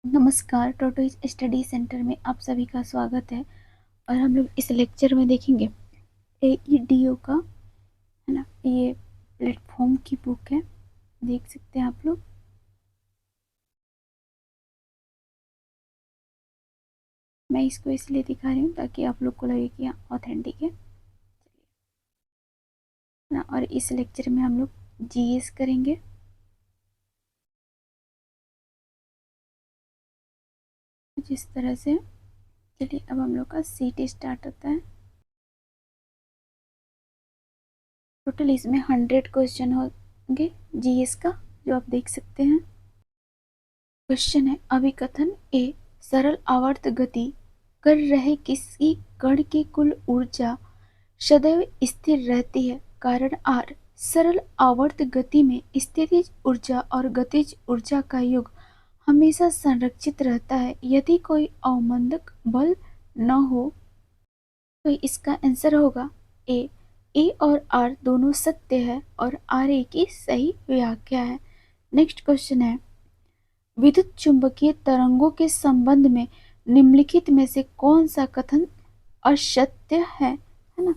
नमस्कार, टोटो study centre में आप सभी का स्वागत है। और हम लोग इस लेक्चर में देखेंगे AEDO का, है ना, ये प्लेटफॉर्म की बुक है, देख सकते हैं आप लोग। मैं इसको इसलिए दिखा रही हूँ ताकि आप लोग को लगे कि हाँ ऑथेंटिक है ना। और इस लेक्चर में हम लोग GS करेंगे। जिस तरह से, चलिए अब हम लोग का सीट स्टार्ट होता है। टोटल इसमें 100 क्वेश्चन होंगे GS का, जो आप देख सकते हैं। क्वेश्चन है, अभिकथन ए सरल आवर्त गति कर रहे किसी कण की कुल ऊर्जा सदैव स्थिर रहती है। कारण आर सरल आवर्त गति में स्थितिज ऊर्जा और गतिज ऊर्जा का योग हमेशा संरक्षित रहता है यदि कोई अवमंदक बल न हो। तो इसका आंसर होगा ए और आर दोनों सत्य है और आर ए की सही व्याख्या है। नेक्स्ट क्वेश्चन है, विद्युत चुंबकीय तरंगों के संबंध में निम्नलिखित में से कौन सा कथन असत्य है ना।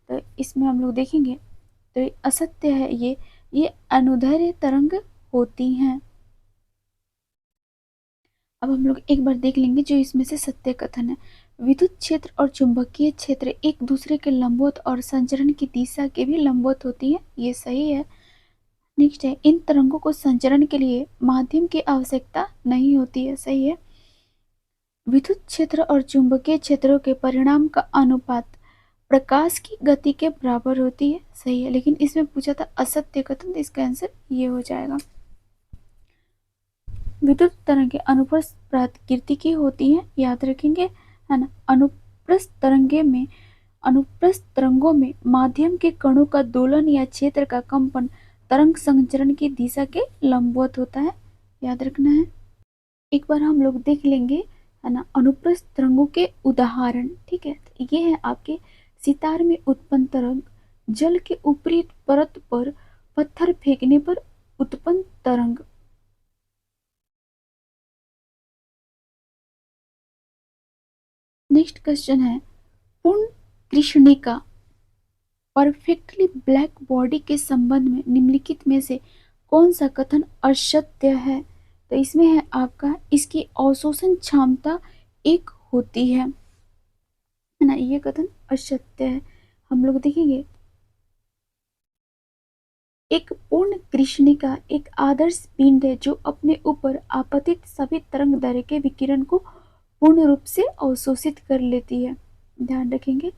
तो इसमें हम लोग देखेंगे तो ये असत्य है, ये अनुदैर्ध्य तरंग होती हैं। अब हम लोग एक बार देख लेंगे जो इसमें से सत्य कथन है। विद्युत क्षेत्र और चुंबकीय क्षेत्र एक दूसरे के लंबवत और संचरण की दिशा के भी लंबवत होती है, ये सही है। नेक्स्ट है, इन तरंगों को संचरण के लिए माध्यम की आवश्यकता नहीं होती है, सही है। विद्युत क्षेत्र और चुंबकीय क्षेत्रों के परिणाम का अनुपात प्रकाश की गति के बराबर होती है, सही है। लेकिन इसमें पूछा था असत्य कथन, तो इसका आंसर ये हो जाएगा। विद्युत तरंगें अनुप्रस्थ प्रकृति की होती हैं, याद रखेंगे, है ना। अनुप्रस्थ तरंगों में माध्यम के कणों का दोलन या क्षेत्र का कंपन तरंग संचरण की दिशा के लंबवत होता है, याद रखना है। एक बार हम लोग देख लेंगे, है ना, अनुप्रस्थ तरंगों के उदाहरण। ठीक है, तो ये है आपके सितार में उत्पन्न तरंग, जल के ऊपरी परत पर पत्थर फेंकने पर उत्पन्न तरंग। नेक्स्ट क्वेश्चन है, पूर्ण कृष्णिका परफेक्टली ब्लैक बॉडी के संबंध में निम्नलिखित में से कौन सा कथन असत्य है। तो इसमें है आपका, इसकी अवशोषण क्षमता एक होती है ना, ये कथन असत्य है। हम लोग देखेंगे, एक पूर्ण कृष्णिका एक आदर्श पिंड है जो अपने ऊपर आपतित सभी तरंग दैर्ध्य के विकिरण को पूर्ण रूप से अवशोषित कर लेती है, ध्यान रखेंगे।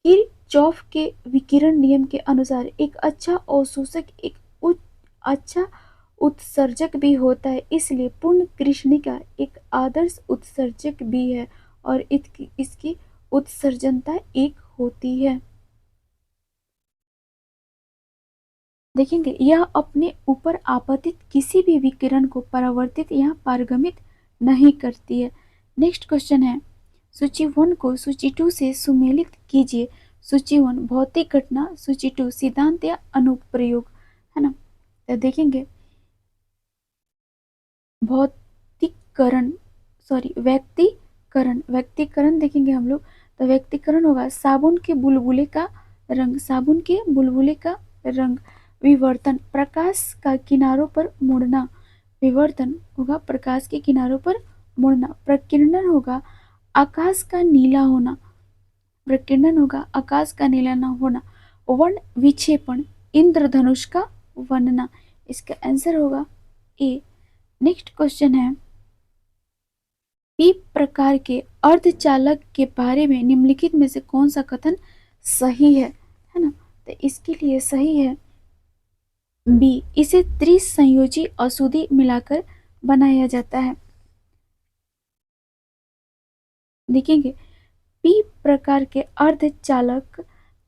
किरचॉफ के विकिरण नियम के अनुसार एक अच्छा अवशोषक एक अच्छा उत्सर्जक भी होता है, इसलिए पूर्ण कृष्णिका एक आदर्श उत्सर्जक भी है और इसकी उत्सर्जनता एक होती है। देखेंगे, यह अपने ऊपर आपतित किसी भी विकिरण को परावर्तित या पारगमित नहीं करती है। नेक्स्ट क्वेश्चन है, सूची 1 को सूची 2 से सुमेलित कीजिए। सूची 1 भौतिक घटना, सूची 2 सिद्धांत या अनुप्रयोग, है ना। तो देखेंगे, भौतिकरण सॉरी व्यक्तिकरण, व्यक्तिकरण देखेंगे हम लोग, तो व्यक्तिकरण होगा साबुन के बुलबुले का रंग, साबुन के बुलबुले का रंग। विवर्तन प्रकाश का किनारों पर मुड़ना, विवर्तन होगा प्रकाश के किनारों पर मुड़ना। प्रकीर्णन होगा आकाश का नीला होना, प्रकीर्णन होगा आकाश का नीला न होना। वर्ण विक्षेपण इंद्रधनुष का बनना, इसका आंसर होगा ए। नेक्स्ट क्वेश्चन है, पी प्रकार के अर्धचालक के बारे में निम्नलिखित में से कौन सा कथन सही है ना। तो इसके लिए सही है बी, इसे त्रिसंयोजी अशुद्धि मिलाकर बनाया जाता है। देखेंगे, पी प्रकार के अर्धचालक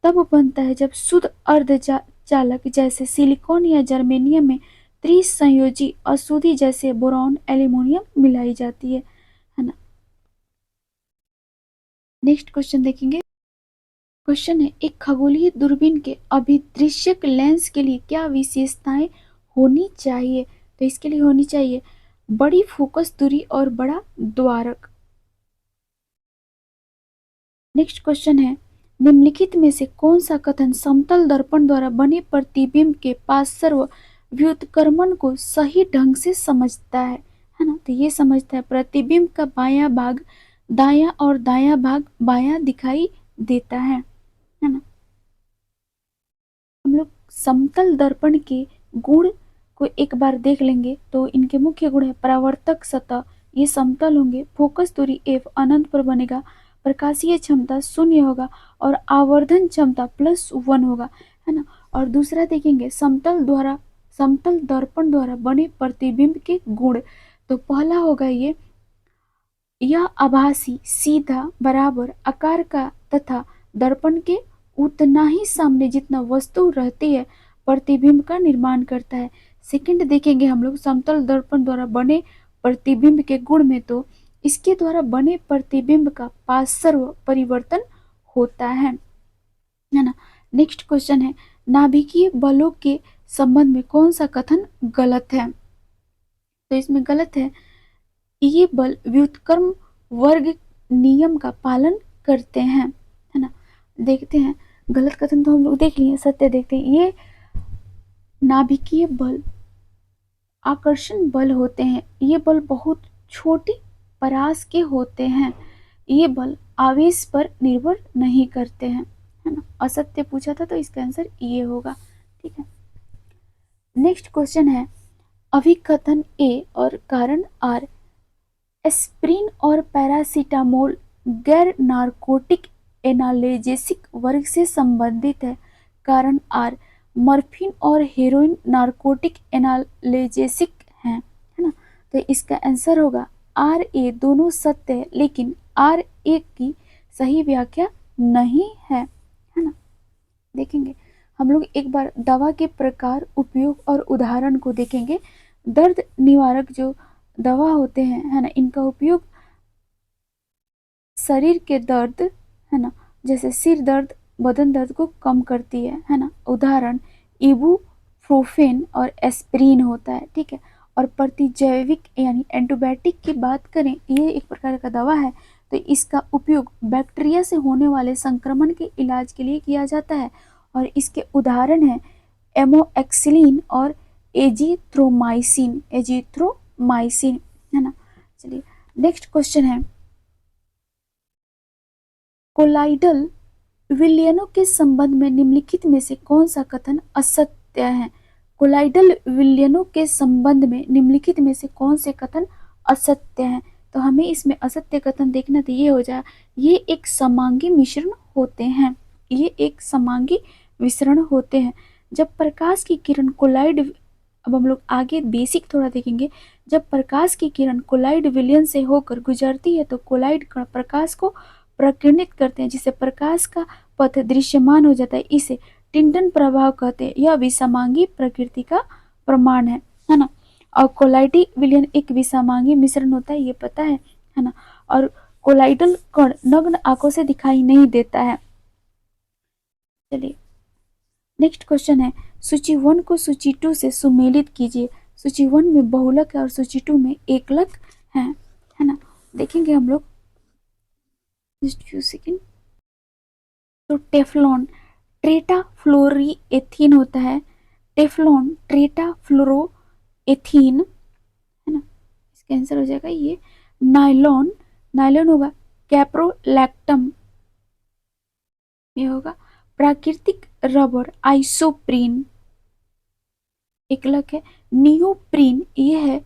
तब बनता है जब शुद्ध अर्धचालक जैसे सिलिकॉन या जर्मेनियम में त्रिसंयोजी अशुद्धि जैसे बोरॉन एल्यूमिनियम मिलाई जाती है ना। नेक्स्ट क्वेश्चन देखेंगे, क्वेश्चन है, एक खगोलीय दूरबीन के अभिदृश्यक लेंस के लिए क्या विशेषताएं होनी चाहिए। तो इसके लिए होनी चाहिए बड़ी फोकस दूरी और बड़ा द्वारक। नेक्स्ट क्वेश्चन है, निम्नलिखित में से कौन सा कथन समतल दर्पण द्वारा बने प्रतिबिंब के पास सर्व व्युत्क्रमण को सही ढंग से समझता है ना। तो ये समझता है प्रतिबिंब का बायां भाग दायां और दायां भाग बायां दिखाई देता है ना। हम लोग समतल दर्पण के गुण को एक बार देख लेंगे। तो इनके मुख्य गुण है परावर्तक सतह, ये समतल होंगे, फोकस दूरी f अनंत पर बनेगा, प्रकाशीय क्षमता 0 होगा और आवर्धन क्षमता +1 होगा, है ना। और दूसरा देखेंगे समतल दर्पण द्वारा बने प्रतिबिंब के गुण। तो पहला होगा यह आभासी सीधा बराबर आकार का तथा दर्पण के उतना ही सामने जितना वस्तु रहती है प्रतिबिंब का निर्माण करता है। सेकंड देखेंगे हम लोग समतल दर्पण द्वारा बने प्रतिबिंब के गुण में। तो इसके द्वारा बने प्रतिबिंब का पार्श्व परिवर्तन होता है ना। नेक्स्ट क्वेश्चन है, नाभिकीय बलों के संबंध में कौन सा कथन गलत है। तो इसमें गलत है, ये बल व्युत्क्रम वर्ग नियम का पालन करते हैं, है ना। देखते हैं गलत कथन तो हम लोग देख लिए, सत्य देखते हैं। ये नाभिकीय बल आकर्षण बल होते हैं, ये बल बहुत छोटी परास के होते हैं, ये बल आवेश पर निर्भर नहीं करते हैं, है ना। असत्य पूछा था तो इसका आंसर ये होगा, ठीक है। नेक्स्ट क्वेश्चन है, अभिकथन ए और कारण आर एस्प्रिन और पैरासीटामोल गैर नार्कोटिक एनाल्जेसिक वर्ग से संबंधित है। कारण आर मॉर्फिन और हेरोइन नार्कोटिक एनाल्जेसिक हैं, है ना। तो इसका आंसर होगा आर ए दोनों सत्य है, लेकिन आर ए की सही व्याख्या नहीं है ना। देखेंगे हम लोग एक बार दवा के प्रकार, उपयोग और उदाहरण को देखेंगे। दर्द निवारक जो दवा होते हैं, है ना, इनका उपयोग शरीर के दर्द, है ना, जैसे सिर दर्द, बदन दर्द को कम करती है ना। उदाहरण इबुप्रोफेन और एस्प्रिन होता है, ठीक है। और प्रतिजैविक यानी एंटीबायोटिक की बात करें, ये एक प्रकार का दवा है, तो इसका उपयोग बैक्टीरिया से होने वाले संक्रमण के इलाज के लिए किया जाता है। और इसके उदाहरण हैं एमोक्सिलिन और एजिथ्रोमाइसिन, है ना। चलिए नेक्स्ट क्वेश्चन है, कोलाइडल विलयनों के संबंध में निम्नलिखित में से कौन सा कथन असत्य है। कोलाइडल विलयनों के संबंध में निम्नलिखित में से कौन से कथन असत्य हैं। तो हमें इसमें असत्य कथन देखना तो ये हो जाए, ये एक समांगी मिश्रण होते हैं, ये एक समांगी मिश्रण होते हैं। जब प्रकाश की किरण कोलाइड, अब हम लोग आगे बेसिक थोड़ा देखेंगे, जब प्रकाश की किरण कोलाइड विलयन से होकर गुजरती है तो कोलाइड कण प्रकाश को प्रकीर्णित करते हैं, जिससे प्रकाश का पथ दृश्यमान हो जाता है। इसे टिंटन प्रभाव कहते हैं। यह विषमांगी प्रकृति का प्रमाण है ना। और कोलाइडी विलयन एक विषमांगी मिश्रण होता है, ये पता है ना। और कोलाइडल कण नग्न आंखों से दिखाई नहीं देता है। चलिए नेक्स्ट क्वेश्चन है, सूची 1 को सूची 2 से सुमेलित कीजिए। सूची 1 में बहुलक है और सूची 2 में एकलक है ना। देखेंगे हम लोग जस्ट फ्यू सेकेंड। तो टेफ्लॉन ट्रेटाफ्लोरोएथीन होता है, टेफ्लॉन ट्रेटाफ्लोरोएथीन, है ना। इसका आंसर हो जाएगा ये। नायलॉन होगा कैप्रोलैक्टम, ये होगा। प्राकृतिक रबर आइसोप्रीन, एकलक है। नियोप्रीन, ये है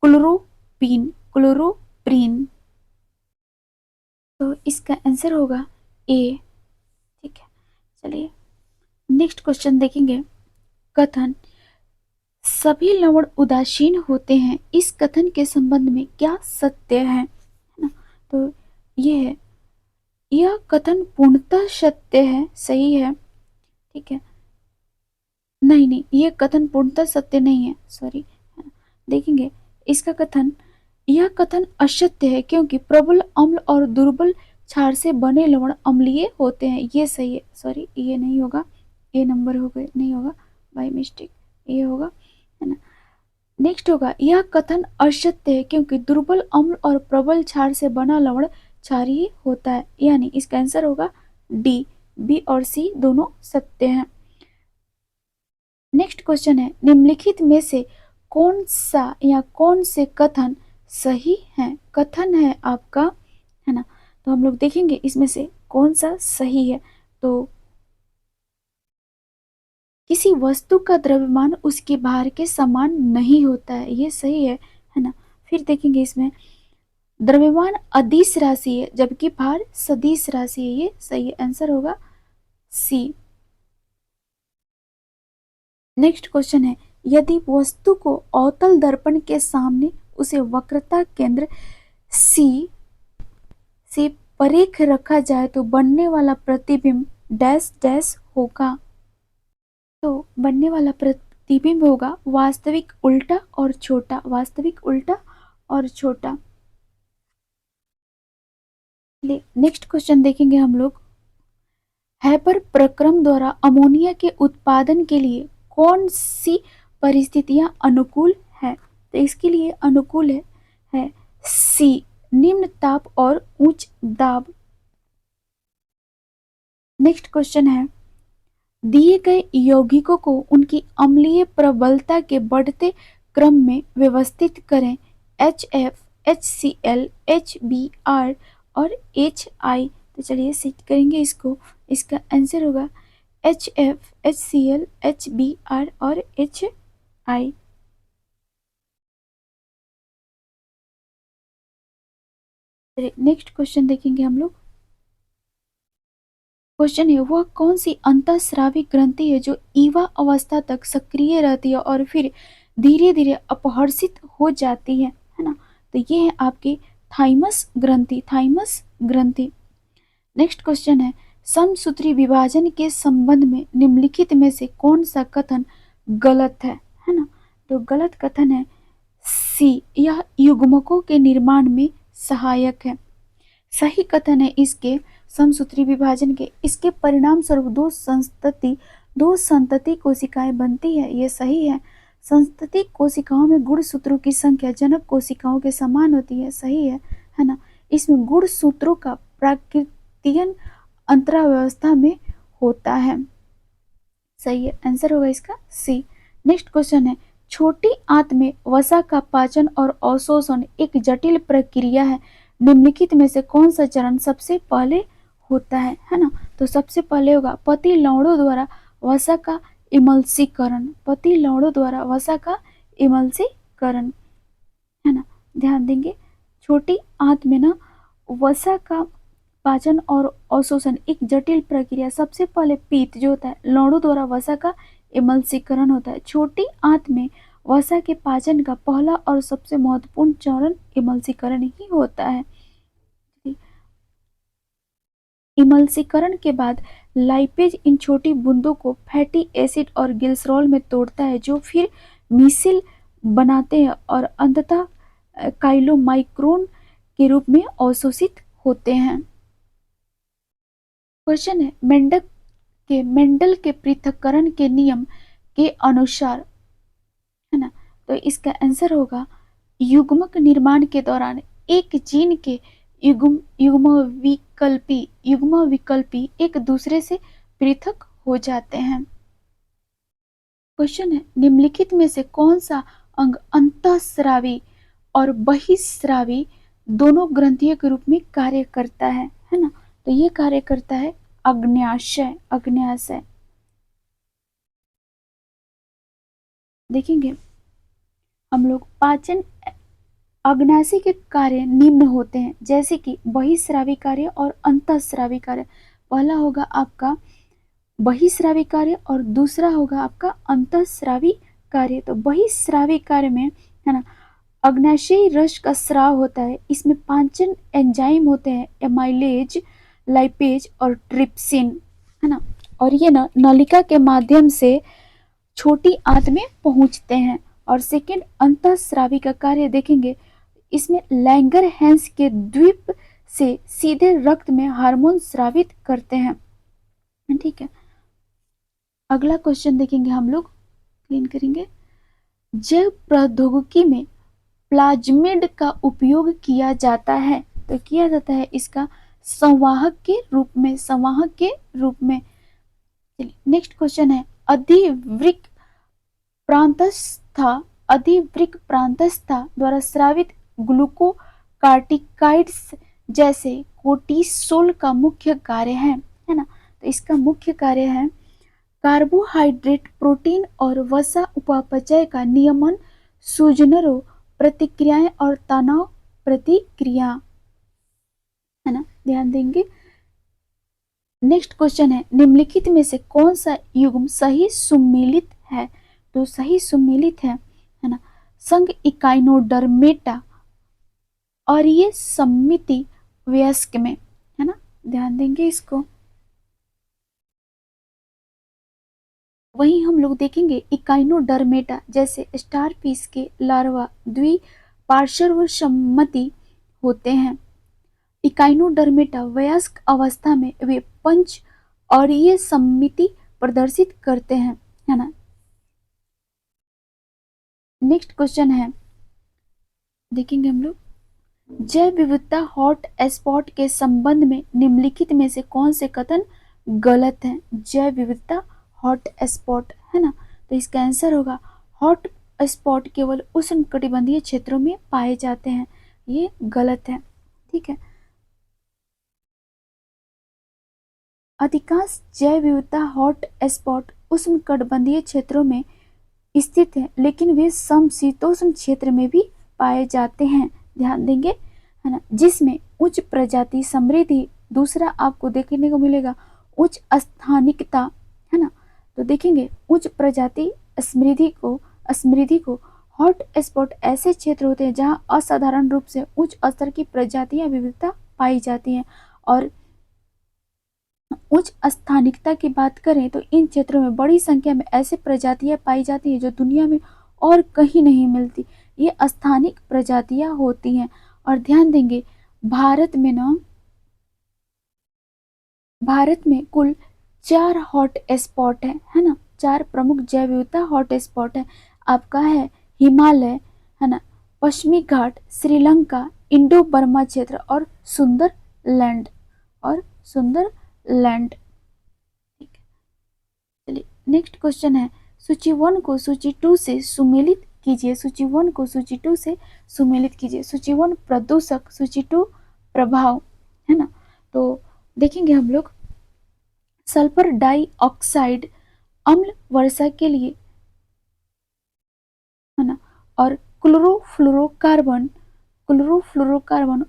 क्लोरोप्रीन। तो इसका आंसर होगा ए, ठीक है। चलिए नेक्स्ट क्वेश्चन देखेंगे, कथन सभी लवण उदासीन होते हैं, इस कथन के संबंध में क्या सत्य है ना। तो ये है, यह कथन पूर्णतः सत्य है, सही है, ठीक है। नहीं, यह कथन पूर्णतः सत्य नहीं है, सॉरी। देखेंगे इसका कथन, यह कथन असत्य है क्योंकि प्रबल अम्ल और दुर्बल क्षार से बने लवण अम्लीय होते हैं, ये सही है, सॉरी ये नहीं होगा, ये नंबर हो गए, नहीं होगा बाय मिस्टेक, ये होगा, है ना। नेक्स्ट होगा यह कथन असत्य है क्योंकि दुर्बल अम्ल और प्रबल क्षार से बना लवण क्षारीय होता है, यानी इसका आंसर होगा डी। बी और सी दोनों सत्य हैं। नेक्स्ट क्वेश्चन है निम्नलिखित में से कौन सा या कौन से कथन सही है। कथन है आपका, है ना, तो हम लोग देखेंगे इसमें से कौन सा सही है। तो किसी वस्तु का द्रव्यमान उसके भार के समान नहीं होता है, ये सही है ना। फिर देखेंगे इसमें द्रव्यमान अदिश राशि है जबकि भार सदिश राशि है, ये सही है, आंसर होगा सी। नेक्स्ट क्वेश्चन है यदि वस्तु को अवतल दर्पण के सामने उसे वक्रता केंद्र सी से परेख रखा जाए तो बनने वाला प्रतिबिंब डैश डैश होगा। तो बनने वाला प्रतिबिंब होगा वास्तविक उल्टा और छोटा, वास्तविक उल्टा और छोटा। नेक्स्ट क्वेश्चन देखेंगे हम लोग हैबर प्रक्रम द्वारा अमोनिया के उत्पादन के लिए कौन सी परिस्थितियां अनुकूल है। तो इसके लिए अनुकूल है सी निम्न ताप और उच्च दाब। नेक्स्ट क्वेश्चन है दिए गए यौगिकों को उनकी अम्लीय प्रबलता के बढ़ते क्रम में व्यवस्थित करें। HF, HCl, HBr और HI। तो चलिए सेट करेंगे इसको, इसका आंसर होगा HF, HCl, HBr और HI। नेक्स्ट क्वेश्चन देखेंगे हम लोग। क्वेश्चन है वह कौन सी अंतःस्रावी ग्रंथि है जो ईवा अवस्था तक सक्रिय रहती है और फिर धीरे धीरे अपहर्षित हो जाती है ना। तो ये है आपकी थाइमस ग्रंथि, थाइमस ग्रंथि। नेक्स्ट क्वेश्चन है समसूत्री विभाजन के संबंध में निम्नलिखित में से कौन सा कथन गलत है ना। तो गलत कथन है सी यह युग्मकों के निर्माण में सहायक है। सही कथन है इसके समसूत्री विभाजन के इसके परिणाम स्वरूप दो संतति कोशिकाएं बनती है, ये सही है। संतति कोशिकाओं में गुणसूत्रों की संख्या जनक कोशिकाओं के समान होती है, सही है ना। इसमें गुणसूत्रों का प्राकृतिक अंतरावस्था में होता है, सही है, आंसर होगा इसका सी। नेक्स्ट क्वेश्चन है छोटी आंत में वसा का पाचन और अवशोषण एक जटिल प्रक्रिया है, निम्नलिखित में से कौन सा चरण सबसे पहले होता है ना। तो सबसे पहले होगा पति लौड़ों द्वारा वसा का इमल्सीकरण, पति लौड़ों द्वारा वसा का इमल्सीकरण, है ना। ध्यान देंगे छोटी आंत में ना वसा का पाचन और अवशोषण एक जटिल प्रक्रिया, सबसे पहले पीत जो होता है लौड़ों द्वारा वसा का इमल्सीकरण होता है। छोटी आंत में वसा के पाचन का पहला और सबसे महत्वपूर्ण चरण इमल्सीकरण ही होता है। इमल्सीकरण के बाद लाइपेज इन छोटी बूंदों को फैटी एसिड और ग्लिसरॉल में तोड़ता है जो फिर मिसिल बनाते हैं और अंततः काइलोमाइक्रोन के रूप में अवशोषित होते हैं। क्वेश्चन है मेंडल के पृथक्करण के नियम के अनुसार, है ना। तो इसका आंसर होगा युग्मक निर्माण के दौरान एक जीन के युग्म विकल्पी एक दूसरे से पृथक हो जाते हैं। क्वेश्चन है निम्नलिखित में से कौन सा अंग अंतःस्रावी और बहिःस्रावी दोनों ग्रंथियों के रूप में कार्य करता है ना। तो ये कार्य करता है अग्न्याशय, अग्न्याशय। देखेंगे हम लोग पाचन अग्नाशय के कार्य निम्न होते हैं जैसे कि बहिःस्रावी कार्य और अंतःस्रावी कार्य। पहला होगा आपका बहिःस्रावी कार्य और दूसरा होगा आपका अंतःस्रावी कार्य। तो बहिःस्रावी कार्य में, है ना, अग्नाशयी रस का स्राव होता है। इसमें पाचन एंजाइम होते हैं एमाइलेज, लाइपेज और ट्रिप्सिन, है ना, और ये ना नलिका के माध्यम से छोटी आंत में पहुंचते हैं। और सेकेंड अंतःस्रावी का कार्य देखेंगे, इसमें लैंगरहैंस के द्वीप से सीधे रक्त में हार्मोन स्रावित करते हैं, ठीक है। अगला क्वेश्चन देखेंगे हम लोग, क्लीन करेंगे। जैव प्रौद्योगिकी में प्लाज्मिड का उपयोग किया जाता है, तो किया जाता है इसका संवाहक के रूप में, संवाहक के रूप में। नेक्स्ट क्वेश्चन है, अधिवृक्क प्रांतस्था, अधिवृक्क प्रांतस्था द्वारा स्रावित ग्लूकोकार्टिकाइड्स जैसे कोर्टिसोल का मुख्य कार्य है ना। तो इसका मुख्य कार्य है कार्बोहाइड्रेट, प्रोटीन और वसा उपापचय का नियमन, सूजनरों प्रतिक्रियाएं और तनाव प्रतिक्रिया, है ना, ध्यान देंगे। नेक्स्ट क्वेश्चन है, निम्नलिखित में से कौन सा युग्म सही सुमेलित है, तो सही सुमेलित है ना, संघ इकाइनोडर्मेटा और ये सम्मिति वयस्क में, है ना, ध्यान देंगे इसको। वहीं हम लोग देखेंगे इकाइनोडर्मेटा जैसे स्टार पीस के लार्वा द्विपार्श्व सम्मति होते हैं। इकाइनोडर्मेटा वयस्क अवस्था में वे पंच और ये सम्मिति प्रदर्शित करते हैं, है ना। नेक्स्ट क्वेश्चन है, देखेंगे हम लोग, जैव विविधता हॉट स्पॉट के संबंध में निम्नलिखित में से कौन से कथन गलत हैं। जैव विविधता हॉट स्पॉट, है ना, तो इसका आंसर होगा हॉट स्पॉट केवल उष्णकटिबंधीय क्षेत्रों में पाए जाते हैं, ये गलत है, ठीक है। अधिकांश जैव विविधता हॉट स्पॉट उष्णकटिबंधीय क्षेत्रों में स्थित है, लेकिन वे समशीतोष्ण क्षेत्र में भी पाए जाते हैं, ध्यान देंगे, है ना, जिसमें उच्च प्रजाति समृद्धि। दूसरा आपको देखने को मिलेगा उच्च स्थानिकता, है ना, तो देखेंगे उच्च प्रजाति समृद्धि को हॉट स्पॉट ऐसे क्षेत्र होते हैं जहां असाधारण रूप से उच्च स्तर की प्रजातियां विविधता पाई जाती हैं। और उच्च स्थानिकता की बात करें तो इन क्षेत्रों में बड़ी संख्या में ऐसे प्रजातियां पाई जाती हैं जो दुनिया में और कहीं नहीं मिलती, ये स्थानिक प्रजातियां होती हैं। और ध्यान देंगे भारत में कुल 4 हॉट स्पॉट है ना, 4 प्रमुख जैव विविधता हॉट स्पॉट है। आपका है हिमालय, है ना, पश्चिमी घाट, श्रीलंका, इंडो बर्मा क्षेत्र और सुंदरलैंड, ठीक है। चलिए नेक्स्ट क्वेश्चन है, सूची 1 को सूची 2 से सुमेलित कीजिए। सूची 1 को सूची 2 से सुमेलित कीजिए। सूची 1 प्रदूषक, सूची 2 प्रभाव, है ना। तो देखेंगे हम लोग सल्फर डाइऑक्साइड अम्ल वर्षा के लिए, है ना, और क्लोरोफ्लोरोकार्बन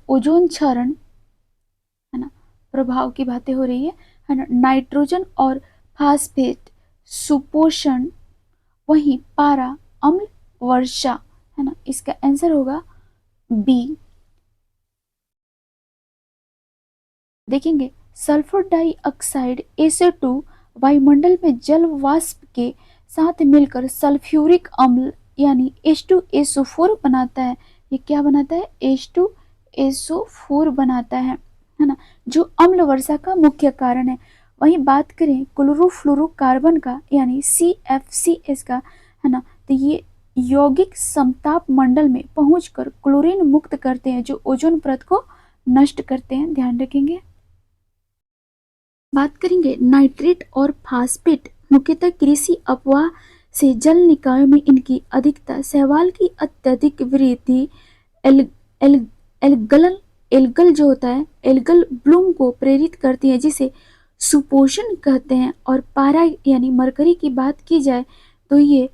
ओजोन क्षरण, है ना, प्रभाव की बातें हो रही है ना। नाइट्रोजन और फास्फेट सुपोषण, वहीं पारा अम्ल वर्षा, है ना, इसका आंसर होगा बी। देखेंगे सल्फर डाइऑक्साइड SO2 वायुमंडल में जल वाष्प के साथ मिलकर सल्फ्यूरिक अम्ल यानी H2SO4 बनाता है। ये क्या बनाता है, H2SO4 बनाता है ना, जो अम्ल वर्षा का मुख्य कारण है। वहीं बात करें क्लोरोफ्लोरोकार्बन का यानी CFCS का, है ना, तो ये यौगिक समताप मंडल में पहुंचकर क्लोरीन मुक्त करते हैं जो ओजोन परत को नष्ट करते हैं, ध्यान रखेंगे। बात करेंगे नाइट्रेट और फास्फेट, मुख्यतः कृषि अपवाह से जल निकायों में इनकी अधिकता शैवाल की अत्यधिक वृद्धि एल्गल जो होता है एल्गल ब्लूम को प्रेरित करती है, जिसे सुपोषण कहते हैं। और पारा यानी मरकरी की बात की जाए तो ये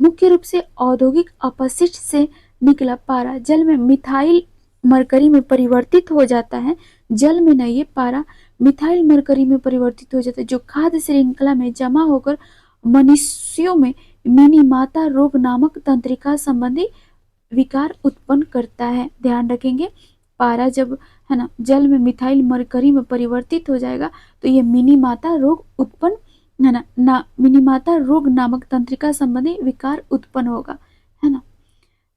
मुख्य रूप से औद्योगिक अपशिष्ट से निकला पारा जल में मिथाइल मरकरी में परिवर्तित हो जाता है। जल में नहीं, ये पारा मिथाइल मरकरी में परिवर्तित हो जाता है, जो खाद्य श्रृंखला में जमा होकर मनुष्यों में मिनीमाता रोग नामक तंत्रिका संबंधी विकार उत्पन्न करता है, ध्यान रखेंगे। पारा जब, है ना, जल में मिथाइल मरकरी में परिवर्तित हो जाएगा तो ये मिनीमाता रोग उत्पन्न, है ना, मिनीमाता रोग नामक तंत्रिका संबंधी विकार उत्पन्न होगा, है ना।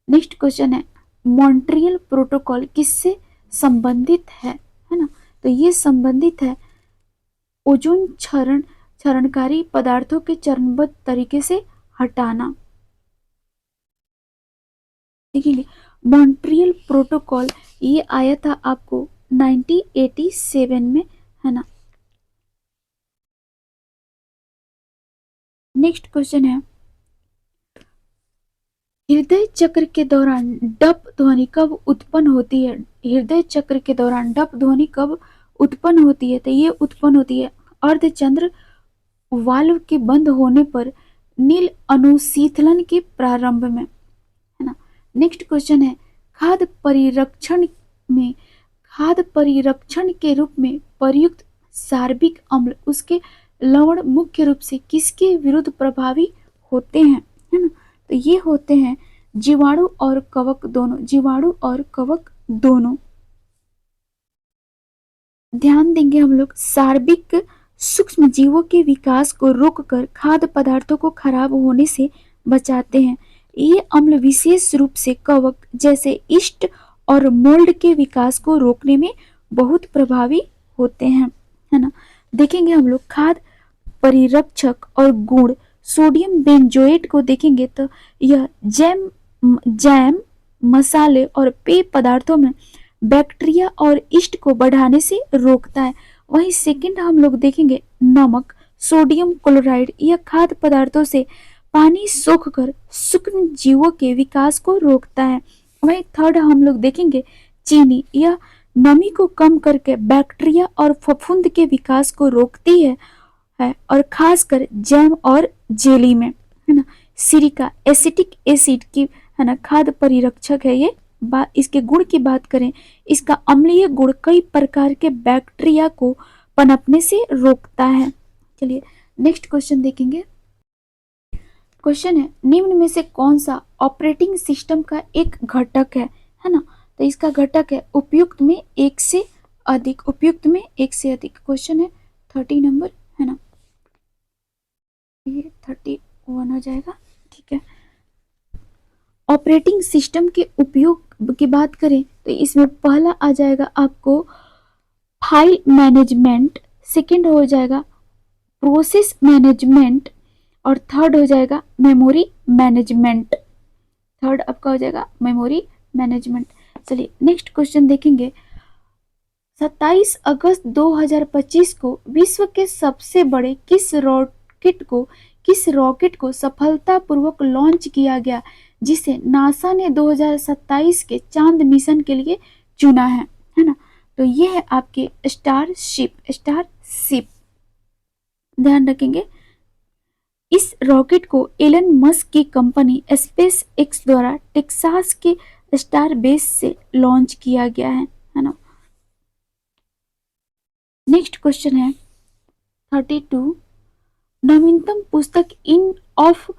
नेक्स्ट क्वेश्चन है, मॉन्ट्रियल प्रोटोकॉल किससे संबंधित है ना, तो ये संबंधित है ओजोन क्षरणकारी पदार्थों के चरणबद्ध तरीके से हटाना। देखेंगे मॉन्ट्रियल प्रोटोकॉल, ये आया था आपको 1987 में, है ना। नेक्स्ट क्वेश्चन है, हृदय चक्र के दौरान डप ध्वनि कब उत्पन्न होती है? हृदय चक्र के दौरान डप ध्वनि कब उत्पन्न होती है? तो ये उत्पन्न होती है अर्धचंद्र वाल्व के बंद होने पर नील अनुशीतलन के प्रारंभ में, है ना। नेक्स्ट क्वेश्चन है, खाद्य परिरक्षण में खाद्य परिरक्षण के रूप में प्रयुक्त सार्बिक अम्ल उसके लवण मुख्य रूप से किसके विरुद्ध प्रभावी होते हैं, है ना। तो ये होते हैं जीवाणु और कवक दोनों, जीवाणु और कवक दोनों। ध्यान देंगे हम लोग, सार्बिक सूक्ष्म जीवों के विकास को रोककर खाद्य पदार्थों को खराब होने से बचाते हैं। ये अम्ल विशेष रूप से कवक जैसे ईस्ट और मोल्ड के विकास को रोकने में बहुत प्रभावी होते हैं, है ना। देखेंगे हम लोग खाद्य परिरक्षक और गुण सोडियम बेंजोएट को देखेंगे तो यह जैम मसाले और पेय पदार्थों में बैक्टीरिया और ईस्ट को बढ़ाने से रोकता है। वहीं सेकंड हम लोग देखेंगे नमक सोडियम क्लोराइड, यह खाद्य पदार्थों से पानी सोखकर सूक्ष्म जीवों के विकास को रोकता है। वहीं थर्ड हम लोग देखेंगे चीनी, यह नमी को कम करके बैक्टीरिया और फफूंद के विकास को रोकती है और खासकर जैम और जेली में, है ना। सिरिका एसिटिक एसिड की, है ना, खाद्य परिरक्षक है ये। इसके गुण की बात करें, इसका अम्लीय गुण कई प्रकार के बैक्टीरिया को पनपने से रोकता है। चलिए नेक्स्ट क्वेश्चन देखेंगे। क्वेश्चन है, निम्न में से कौन सा ऑपरेटिंग सिस्टम का एक घटक है ना। तो इसका घटक है उपयुक्त में एक से अधिक, उपयुक्त में एक से अधिक। क्वेश्चन है 30 नंबर, है ना, ये 31 हो जाएगा, ठीक है। ऑपरेटिंग सिस्टम के उपयोग की बात करें तो इसमें पहला आ जाएगा आपको फाइल मैनेजमेंट, सेकंड हो जाएगा प्रोसेस मैनेजमेंट और थर्ड हो जाएगा मेमोरी मैनेजमेंट। थर्ड आपका हो जाएगा मेमोरी मैनेजमेंट। चलिए नेक्स्ट क्वेश्चन देखेंगे। 27 अगस्त 2025 को विश्व के सबसे बड़े किस रॉकेट को सफलतापूर्वक लॉन्च किया गया, जिसे नासा ने 2027 के चांद मिशन के लिए चुना है ना। तो ये है आपके स्टारशिप। ध्यान रखेंगे, इस रॉकेट को एलन मस्क की कंपनी स्पेस एक्स द्वारा टेक्सास के स्टार बेस से लॉन्च किया गया है ना। नेक्स्ट क्वेश्चन है 32, नवीनतम पुस्तक in of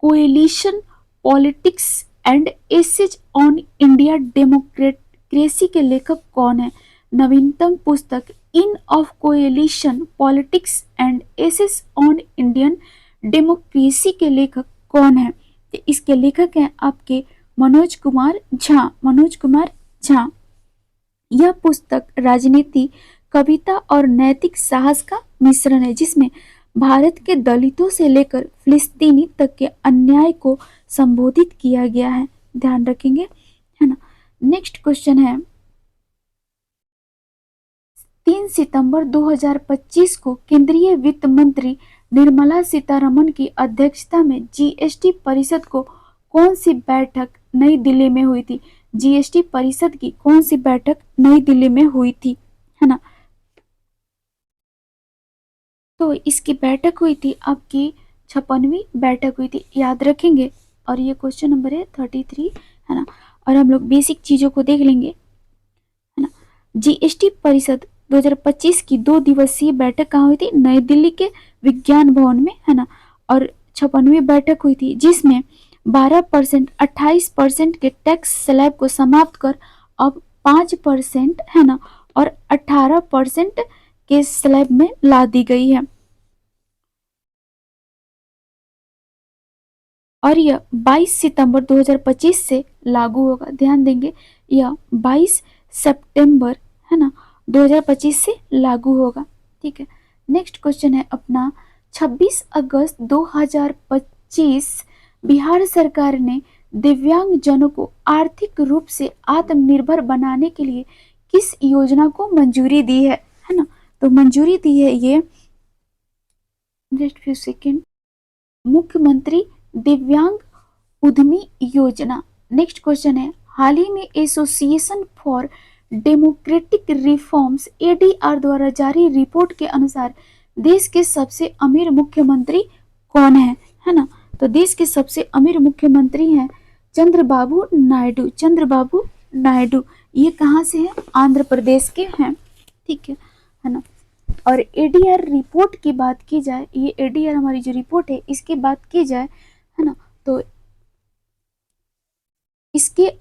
coalition politics and essays on India democracy के लेखक कौन है? नवीनतम पुस्तक in of coalition politics and essays on Indian democracy के लेखक कौन है? तो इसके लेखक हैं आपके मनोज कुमार झा। यह पुस्तक राजनीति, कविता और नैतिक साहस का मिश्रण है, जिसमें भारत के दलितों से लेकर फिलिस्तीनी तक के अन्याय को संबोधित किया गया है। ध्यान रखेंगे, है ना। नेक्स्ट क्वेश्चन है 3 सितंबर 2025 को केंद्रीय वित्त मंत्री निर्मला सीतारमण की अध्यक्षता में जीएसटी परिषद को कौन सी बैठक नई दिल्ली में हुई थी? जीएसटी परिषद की कौन सी बैठक नई दिल्ली में हुई थी, है ना। तो इसकी बैठक हुई थी आपकी 56वीं बैठक हुई थी, याद रखेंगे। और ये क्वेश्चन नंबर है 33, है ना। और हम लोग बेसिक चीजों को देख लेंगे, है ना। जीएसटी परिषद 2025 की 2 दिवसीय बैठक कहाँ हुई थी? नई दिल्ली के विज्ञान भवन में, है ना। और 56वीं बैठक हुई थी, जिसमें 12%, 28% के टैक्स स्लैब को समाप्त कर अब 5%, है ना, और 18% के स्लैब में ला दी गई है। और यह 22 सितंबर 2025 से लागू होगा। ध्यान देंगे, यह 22 सितंबर, है ना, 2025 से लागू होगा, ठीक है। नेक्स्ट क्वेश्चन है अपना 26 अगस्त 2025 बिहार सरकार ने दिव्यांग जनों को आर्थिक रूप से आत्मनिर्भर बनाने के लिए किस योजना को मंजूरी दी है ना? तो मंजूरी दी है ये, जस्ट फ्यू सेकेंड, मुख्यमंत्री दिव्यांग उद्यमी योजना। नेक्स्ट क्वेश्चन है, हाल ही में association for democratic reforms ADR द्वारा जारी रिपोर्ट के अनुसार देश के सबसे अमीर मुख्यमंत्री कौन है ना? तो देश के सबसे अमीर मुख्यमंत्री हैं चंद्रबाबू नायडू। चंद्रबाबू नायडू, ये कहाँ से है? आंध्र प्रदेश के हैं, ठीक है ना? और एडीआर रिपोर्ट की बात की जाए, ये एडीआर हमारी जो रिपोर्ट है इसकी बात की जाए, है ना, तो इसके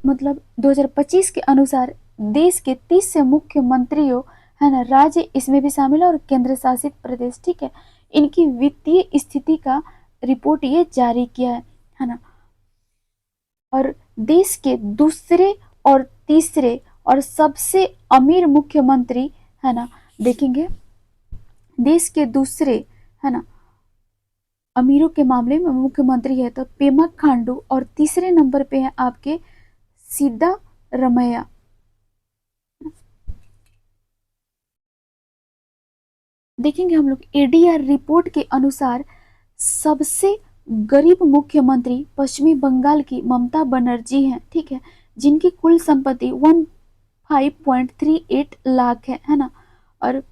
मतलब 2025 के अनुसार देश के 30 से मुख्यमंत्रियों, है ना, राज्य इसमें भी शामिल है और केंद्र शासित प्रदेश, ठीक है, इनकी वित्तीय स्थिति का रिपोर्ट ये जारी किया है ना। और देश के दूसरे और तीसरे और सबसे अमीर मुख्यमंत्री, है ना, देखेंगे देश के दूसरे, है ना, अमीरों के मामले में मुख्यमंत्री है तो पेमा खांडू, और तीसरे नंबर पे है आपके सिद्धारमैया। देखेंगे हम लोग एडीआर रिपोर्ट के अनुसार सबसे गरीब मुख्यमंत्री पश्चिमी बंगाल की ममता बनर्जी हैं, ठीक है, जिनकी कुल संपत्ति 15.38 लाख है ना। और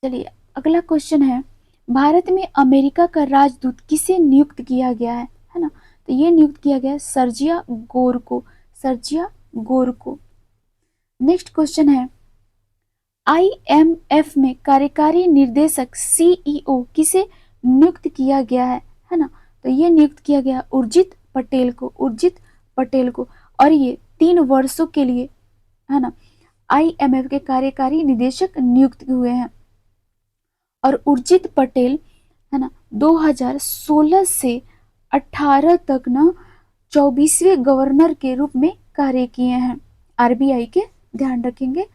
चलिए अगला क्वेश्चन है, भारत में अमेरिका का राजदूत किसे नियुक्त किया गया है ना? तो ये नियुक्त किया गया सर्जिया गोर को, सर्जिया गोर को। नेक्स्ट क्वेश्चन है, आईएमएफ में कार्यकारी निर्देशक सीईओ किसे नियुक्त किया गया है ना? तो ये नियुक्त किया गया उर्जित पटेल को, उर्जित पटेल को, और ये 3 वर्षों के लिए, है ना, आईएमएफ के कार्यकारी निदेशक नियुक्त हुए हैं। और उर्जित पटेल, है ना, 2016 से 18 तक ना 24वें गवर्नर के रूप में कार्य किए हैं आरबीआई के, ध्यान रखेंगे।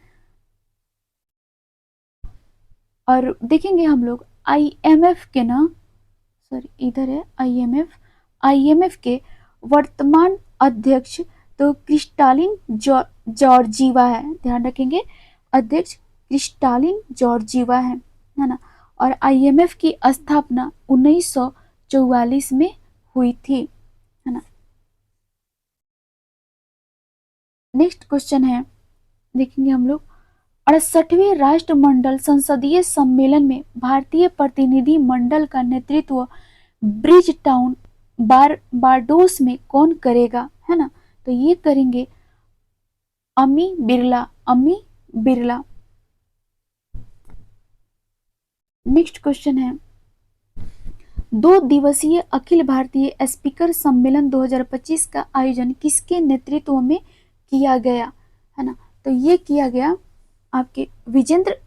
और देखेंगे हम लोग आईएमएफ के ना, सॉरी इधर है आईएमएफ के वर्तमान अध्यक्ष तो क्रिस्टालिन जॉर्जीवा है, ध्यान रखेंगे, अध्यक्ष क्रिस्टालिन जॉर्जीवा है ना। और आईएमएफ की स्थापना 1944 में हुई थी, है ना। नेक्स्ट क्वेश्चन है, देखेंगे हम लोग 68वें राष्ट्रमंडल संसदीय सम्मेलन में भारतीय प्रतिनिधि मंडल का नेतृत्व ब्रिज टाउन बारडोस में कौन करेगा, है ना? तो ये करेंगे अमी बिरला, अमी बिरला। नेक्स्ट क्वेश्चन है, 2 दिवसीय अखिल भारतीय स्पीकर सम्मेलन 2025 का आयोजन किसके नेतृत्व में किया गया, है ना? तो ये किया गया आपके विजेंद्र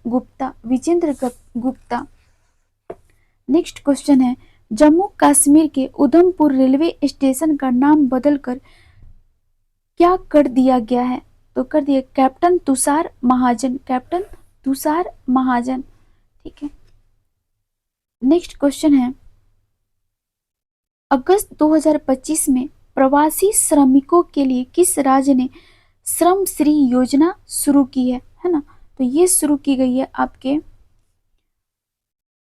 गुप्ता। नेक्स्ट क्वेश्चन है, जम्मू कश्मीर के उधमपुर रेलवे स्टेशन का नाम बदलकर क्या कर दिया गया है? तो कर दिया कैप्टन तुषार महाजन, कैप्टन तुषार महाजन, ठीक है। नेक्स्ट क्वेश्चन है, अगस्त 2025 में प्रवासी श्रमिकों के लिए किस राज्य ने श्रम श्री योजना शुरू की है ना? तो ये शुरू की गई है आपके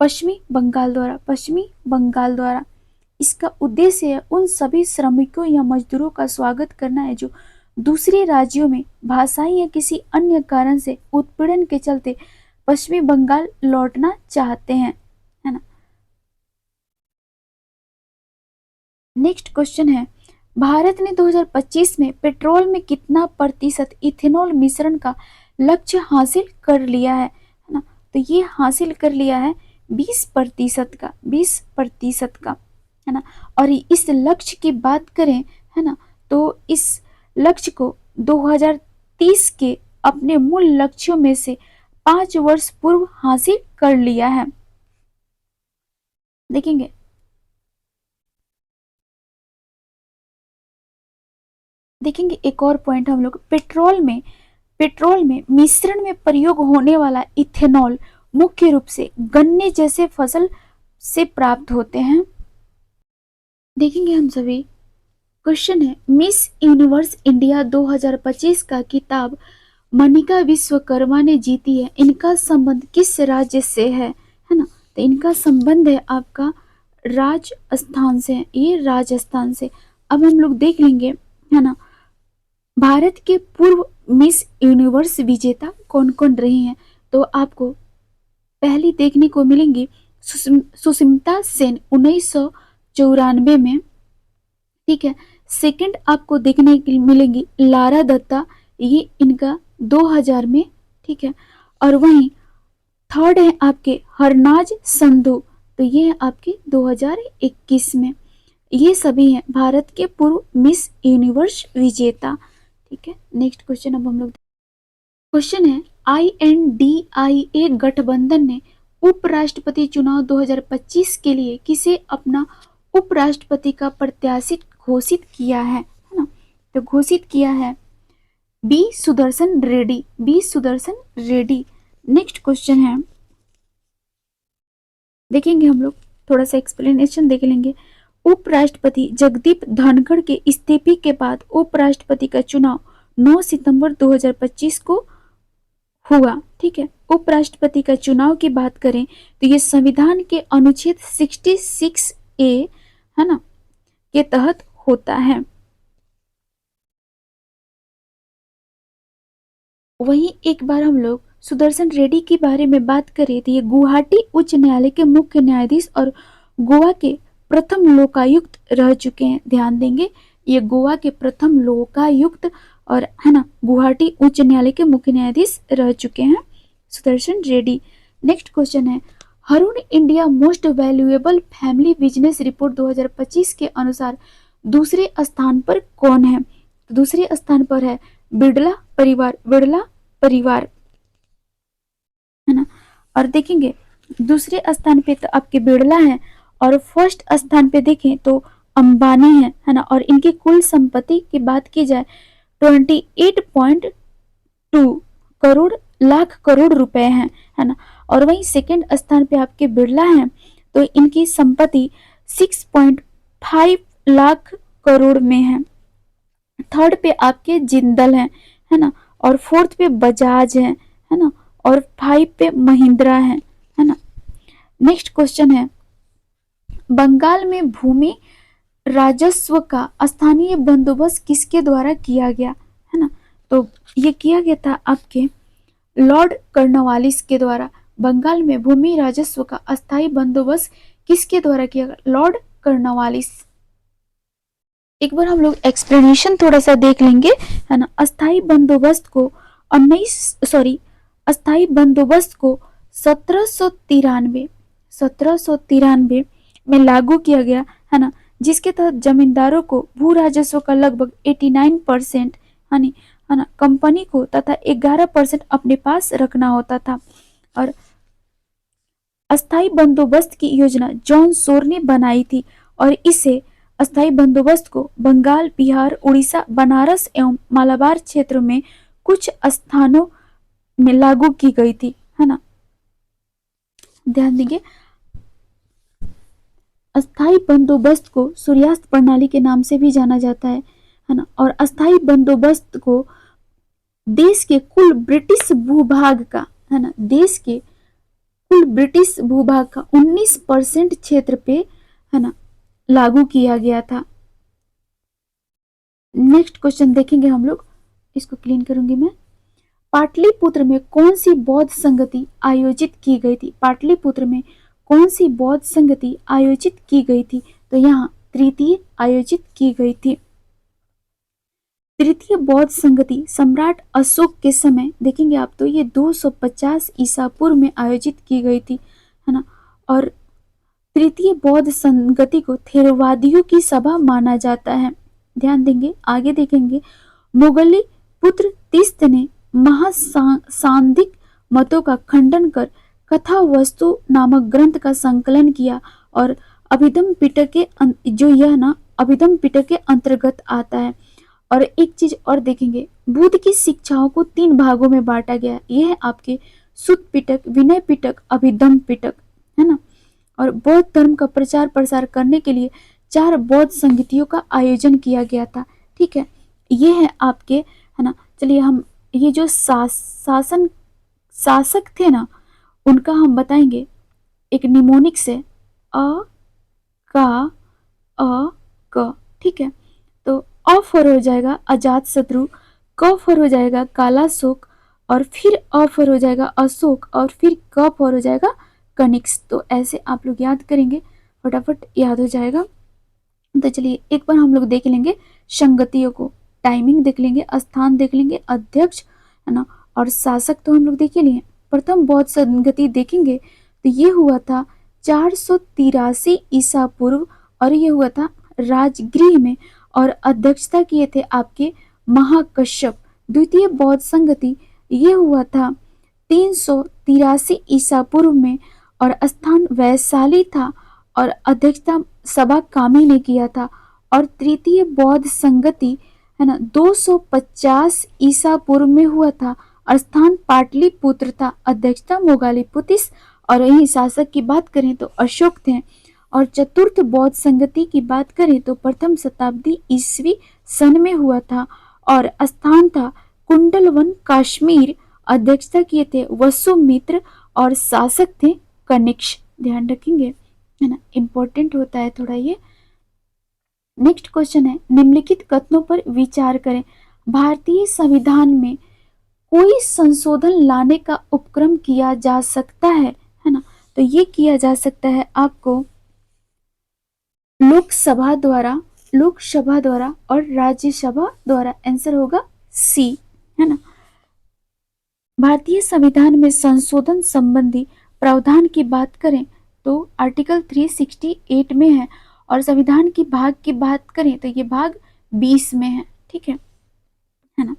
पश्चिमी बंगाल द्वारा। इसका उद्देश्य है उन सभी श्रमिकों या मजदूरों का स्वागत करना है जो दूसरे राज्यों में भाषाई या किसी अन्य कारण से उत्पीड़न के चलते पश्चिमी बंगाल लौटना चाहते हैं, है ना। नेक्स्ट क्वेश्चन है, भारत ने 2025 में पेट्रोल में कितना प्रतिशत इथेनॉल मिश्रण का लक्ष्य हासिल कर लिया है ना? तो ये हासिल कर लिया है 20% का, 20% का, है ना। और इस लक्ष्य की बात करें, है ना, तो इस लक्ष्य को 2030 के अपने मूल लक्ष्यों में से 5 वर्ष पूर्व हासिल कर लिया है। देखेंगे एक और पॉइंट हम लोग, पेट्रोल में मिश्रण में प्रयोग होने वाला इथेनॉल मुख्य रूप से गन्ने जैसे फसल से प्राप्त होते हैं। देखेंगे हम सभी क्वेश्चन है मिस यूनिवर्स इंडिया 2025 का किताब मनिका विश्वकर्मा ने जीती है, इनका संबंध किस राज्य से है ना? तो इनका संबंध है आपका राजस्थान से, ये राजस्थान से। अब हम लोग देख लेंगे, है ना, भारत के पूर्व मिस यूनिवर्स विजेता कौन कौन रही हैं। तो आपको पहली देखने को मिलेंगी सुष्मिता सेन 1994 में, ठीक है। सेकंड आपको देखने के मिलेंगी लारा दत्ता, ये इनका 2000 में, ठीक है। और वहीं थर्ड है आपके हरनाज संधू, तो ये है आपके 2021 में। ये सभी हैं भारत के पूर्व मिस यूनिवर्स विजेता, ठीक है। नेक्स्ट क्वेश्चन अब हम लोग, क्वेश्चन है INDIA गठबंधन ने उपराष्ट्रपति चुनाव 2025 के लिए किसे अपना उपराष्ट्रपति का प्रत्याशी घोषित किया है ना? तो घोषित किया है B Sudarshan Reddy, B Sudarshan Reddy. Next question है, देखेंगे हम लोग, थोड़ा सा एक्सप्लेनेशन देख लेंगे। उपराष्ट्रपति जगदीप धनखड़ के इस्तीफे के बाद उपराष्ट्रपति का चुनाव 9 सितंबर 2025 को हुआ, ठीक है। उपराष्ट्रपति का चुनाव की बात करें तो ये संविधान के अनुच्छेद 66A, है ना, के तहत होता है। वहीं एक बार हम लोग सुदर्शन रेड्डी के बारे में बात करें तो ये गुवाहाटी उच्च न्यायालय के मुख्य न्यायाधीश और गोवा के प्रथम लोकायुक्त रह चुके हैं। ध्यान देंगे, ये गोवा के प्रथम लोकायुक्त और, है ना, गुवाहाटी उच्च न्यायालय के मुख्य न्यायाधीश रह चुके हैं सुदर्शन रेड्डी। नेक्स्ट क्वेश्चन है Haroon India most valuable family business report 2025 के अनुसार दूसरे स्थान पर कौन है? तो दूसरे स्थान पर है बिड़ला परिवार, बिड़ला परिवार, है ना। और देखेंगे दूसरे स्थान पे तो आपके बिड़ला है और फर्स्ट स्थान पे देखें तो अंबानी है ना। और इनकी कुल संपत्ति की बात की जाए 28.2 करोड़ लाख करोड़ रुपए हैं, है ना। और वहीं सेकंड स्थान पे आपके बिड़ला हैं तो इनकी संपत्ति 6.5 लाख करोड़ में है। थर्ड पे आपके जिंदल है ना। और फोर्थ पे बजाज है ना। और 5 पे महिंद्रा है ना। नेक्स्ट क्वेश्चन है बंगाल में भूमि राजस्व का स्थानीय बंदोबस्त किसके द्वारा किया गया, है ना। तो ये किया गया था आपके लॉर्ड कर्नवालिस के द्वारा। बंगाल में भूमि राजस्व का अस्थायी बंदोबस्त किसके द्वारा किया गया? Lord Cornwallis. एक बार हम लोग एक्सप्लेनेशन थोड़ा सा देख लेंगे, है ना। अस्थायी बंदोबस्त को 1793 में लागू किया गया, है ना, जिसके तहत जमींदारों को भू राजस्व का लगभग 89% है ना कंपनी को तथा 11% अपने पास रखना होता था। और अस्थायी बंदोबस्त की योजना जॉन सोर ने बनाई थी और इसे अस्थायी बंदोबस्त को बंगाल, बिहार, उड़ीसा, बनारस एवं मालाबार क्षेत्र में कुछ स्थानों में लागू की गई थी, है ना। ध्यान देंगे अस्थायी बंदोबस्त को सूर्यास्त प्रणाली के नाम से भी जाना जाता है ना। और अस्थायी बंदोबस्त को देश के कुल ब्रिटिश भूभाग का, है ना, देश के कुल ब्रिटिश भूभाग का 19% क्षेत्र पे, है ना, लागू किया गया था। नेक्स्ट क्वेश्चन देखेंगे हम लोग, इसको क्लीन करूंगी मैं। पाटलिपुत्र में कौन सी बौद्ध संगति आयोजित की गई थी? पाटलिपुत्र में कौन सी बौद्ध संगति आयोजित की गई थी? तो यहाँ तृतीय आयोजित की गई थी। तृतीय बौद्ध संगति सम्राट अशोक के समय देखेंगे आप तो ये 250 ईसा पूर्व में आयोजित की गई थी, है ना। और तृतीय बौद्ध संगति को थेरवादियों की सभा माना जाता है। ध्यान देंगे, आगे देखेंगे मुगली पुत्र तीस्त ने महासांदिक मतों का खंडन कर कथा वस्तु नामक ग्रंथ का संकलन किया और अभिधम पिटक के जो यह ना अभिधम पिटक के अंतर्गत आता है। और एक चीज और देखेंगे, बुद्ध की शिक्षाओं को 3 भागों में बांटा गया। यह है आपके सुत्त पिटक, विनय पिटक, अभिधम पिटक, है ना। और बौद्ध धर्म का प्रचार प्रसार करने के लिए 4 बौद्ध संगतियों का आयोजन किया गया था। ठीक है, ये है आपके, है ना। चलिए हम ये जो शासक थे ना, उनका हम बताएंगे एक निमोनिक से, अ का अ क। ठीक है, तो अ फॉर हो जाएगा अजात शत्रु, क फॉर हो जाएगा काला शोक, और फिर अ फॉर हो जाएगा अशोक, और फिर क फॉर हो जाएगा कनिक्स। तो ऐसे आप लोग याद करेंगे, फटाफट याद हो जाएगा। तो चलिए एक बार हम लोग देख लेंगे संगतियों को, टाइमिंग देख लेंगे, स्थान देख लेंगे, अध्यक्ष, है ना, और शासक तो हम लोग देख ही लिए। प्रथम बौद्ध संगति देखेंगे तो ये हुआ था 483 ईसा पूर्व, और ये हुआ था राजगृह में, और अध्यक्षता किए थे आपके महाकश्यप। द्वितीय बौद्ध संगति ये हुआ था 383 ईसा पूर्व में, और स्थान वैशाली था, और अध्यक्षता सभा कामी ने किया था। और तृतीय बौद्ध संगति, है ना, 250 ईसा पूर्व में हुआ था, और स्थान पाटलिपुत्र था, अध्यक्षता मोगालिपुतिस, और यही शासक की बात करें तो अशोक थे। और चतुर्थ बौद्ध संगति की बात करें तो प्रथम शताब्दी ईस्वी सन में हुआ था, और स्थान था कुंडलवन कश्मीर, अध्यक्षता किए थे वसुमित्र, और शासक थे कनिष्क। ध्यान रखेंगे, है ना, इंपॉर्टेंट होता है थोड़ा ये। नेक्स्ट क्वेश्चन है, निम्नलिखित कथनों पर विचार करें। भारतीय संविधान में कोई संशोधन लाने का उपक्रम किया जा सकता है ना। तो ये किया जा सकता है आपको लोकसभा द्वारा और राज्यसभा द्वारा। आंसर होगा सी, है ना। भारतीय संविधान में संशोधन संबंधी प्रावधान की बात करें तो आर्टिकल 368 में है, और संविधान की भाग की बात करें तो ये भाग 20 में है। ठीक है ना।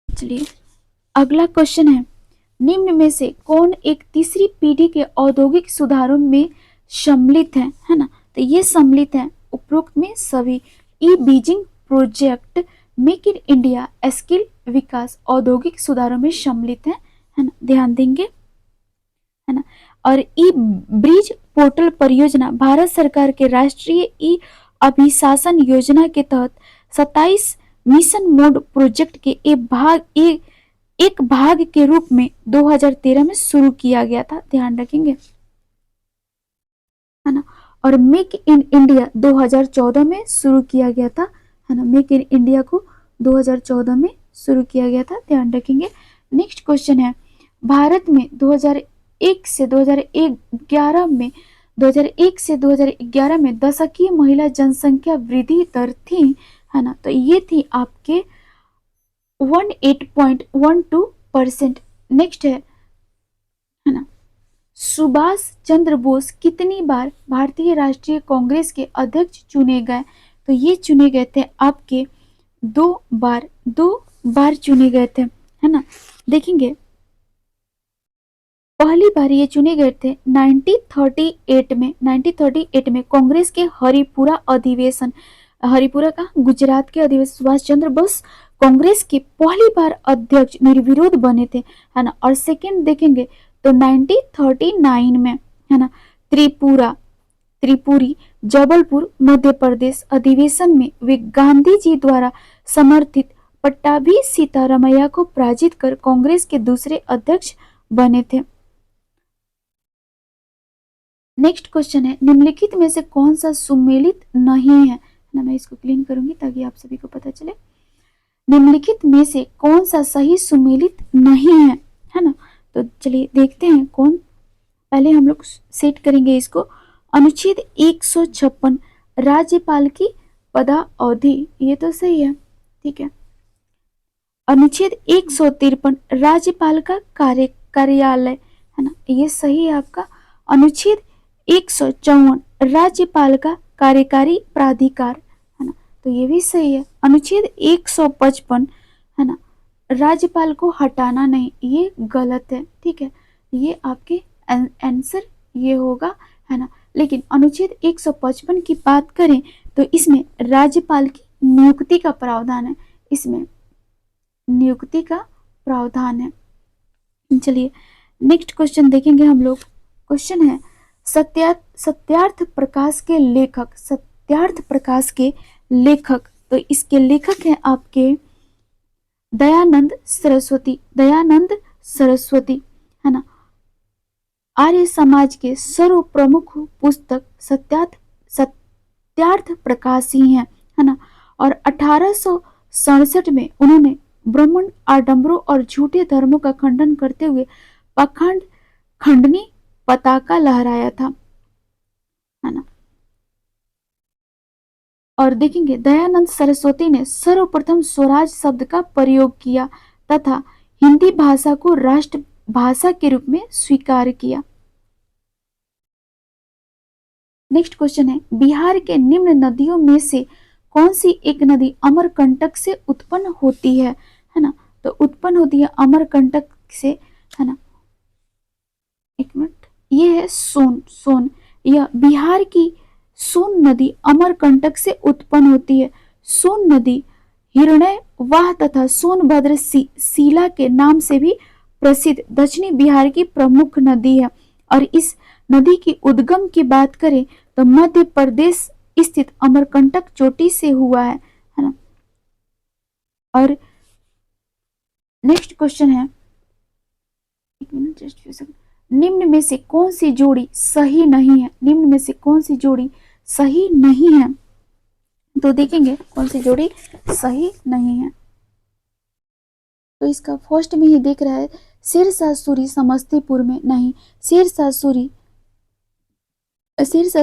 चलिए अगला क्वेश्चन है, निम्न में से कौन एक तीसरी पीढ़ी के औद्योगिक सुधारों में सम्मिलित है ना। तो ये सम्मिलित है उपरोक्त में सभी। E Beijing project, make in India, skill विकास औद्योगिक सुधारों में सम्मिलित है ना, ध्यान देंगे, है ना। और ई ब्रिज पोर्टल परियोजना भारत सरकार के राष्ट्रीय ई अभिशासन योजना के तहत 27 मिशन मोड प्रोजेक्ट के एक भाग के रूप में 2013 में शुरू किया गया था। ध्यान रखेंगे, है ना। और मेक इन इंडिया 2014 में शुरू किया गया था, है ना। मेक इन इंडिया को 2014 में शुरू किया गया था, ध्यान रखेंगे। नेक्स्ट क्वेश्चन है, भारत में 2001 से 2011 में दशकीय महिला जनसंख्या वृद्धि दर थी, है ना। तो ये थी आपके 18.12%। नेक्स्ट है ना, सुभाष चंद्र बोस कितनी बार भारतीय राष्ट्रीय कांग्रेस के अध्यक्ष चुने गए। तो ये चुने गए थे आपके 2 बार चुने गए थे, है ना। देखेंगे पहली बार ये चुने गए थे 1938 में कांग्रेस के हरिपुरा का गुजरात के अधिवेशन सुभाष चंद्र बोस कांग्रेस के पहली बार अध्यक्ष निर्विरोध बने थे, है ना। और सेकंड देखेंगे तो 1939 में, है ना, त्रिपुरी जबलपुर मध्य प्रदेश अधिवेशन में वे गांधी जी द्वारा समर्थित पट्टाभी सीतारामैया को पराजित कर कांग्रेस के दूसरे अध्यक्ष बने थे। नेक्स्ट क्वेश्चन है, निम्नलिखित में से कौन सा सुमेलित नहीं है ना। मैं इसको क्लीन करूंगी ताकि आप सभी को पता चले। निम्नलिखित में से कौन सा सही सुमेलित नहीं है ना। तो चलिए देखते हैं कौन। पहले हम लोग सेट करेंगे इसको। अनुच्छेद 156 राज्यपाल की पदावधि, ये तो सही है, ठीक है। अनुच्छेद 153 राज्यपाल का कार्यालय, है ना, ये सही है आपका। अनुच्छेद 154 राज्यपाल का कार्यकारी प्राधिकार, है ना, तो ये भी सही है। अनुच्छेद 155, है ना, राज्यपाल को हटाना नहीं, ये गलत है, ठीक है। ये आपके आंसर ये होगा, है ना। लेकिन अनुच्छेद 155 की बात करें तो इसमें राज्यपाल की नियुक्ति का प्रावधान है, इसमें नियुक्ति का प्रावधान है। चलिए नेक्स्ट क्वेश्चन देखेंगे हम लोग। क्वेश्चन है, सत्यार्थ प्रकाश के लेखक, सत्यार्थ प्रकाश के लेखक, तो इसके लेखक हैं आपके दयानंद सरस्वती, दयानंद सरस्वती, है ना। आर्य समाज के सर्व प्रमुख पुस्तक सत्यार्थ प्रकाश ही है ना। और 1867 में उन्होंने ब्राह्मण आडंबरों और झूठे धर्मों का खंडन करते हुए पाखंड खंडनी पताका लहराया था, है ना। और देखेंगे दयानंद सरस्वती ने सर्वप्रथम स्वराज शब्द का प्रयोग किया तथा हिंदी भाषा को राष्ट्र भाषा के रूप में स्वीकार किया। नेक्स्ट क्वेश्चन है, बिहार के निम्न नदियों में से कौन सी एक नदी अमरकंटक से उत्पन्न होती है ना। तो उत्पन्न होती है अमरकंटक से, है ना। एक मिनट, ये है सोन। यह बिहार की सोन नदी अमरकंटक से उत्पन्न होती है। सोन नदी हिरण्यवाह तथा सोनभद्र शिला के नाम से भी प्रसिद्ध दक्षिणी बिहार की प्रमुख नदी है। और इस नदी की उद्गम की बात करें तो मध्य प्रदेश स्थित अमरकंटक चोटी से हुआ है ना। और नेक्स्ट क्वेश्चन है, एक मिनट जस्ट, निम्न में से कौन सी जोड़ी सही नहीं है, निम्न में से कौन सी जोड़ी सही नहीं है। तो देखेंगे कौन सी जोड़ी सही नहीं है। तो इसका फर्स्ट में ही देख रहा है, शेरशाह सूरी समस्तीपुर में नहीं, शेरशाह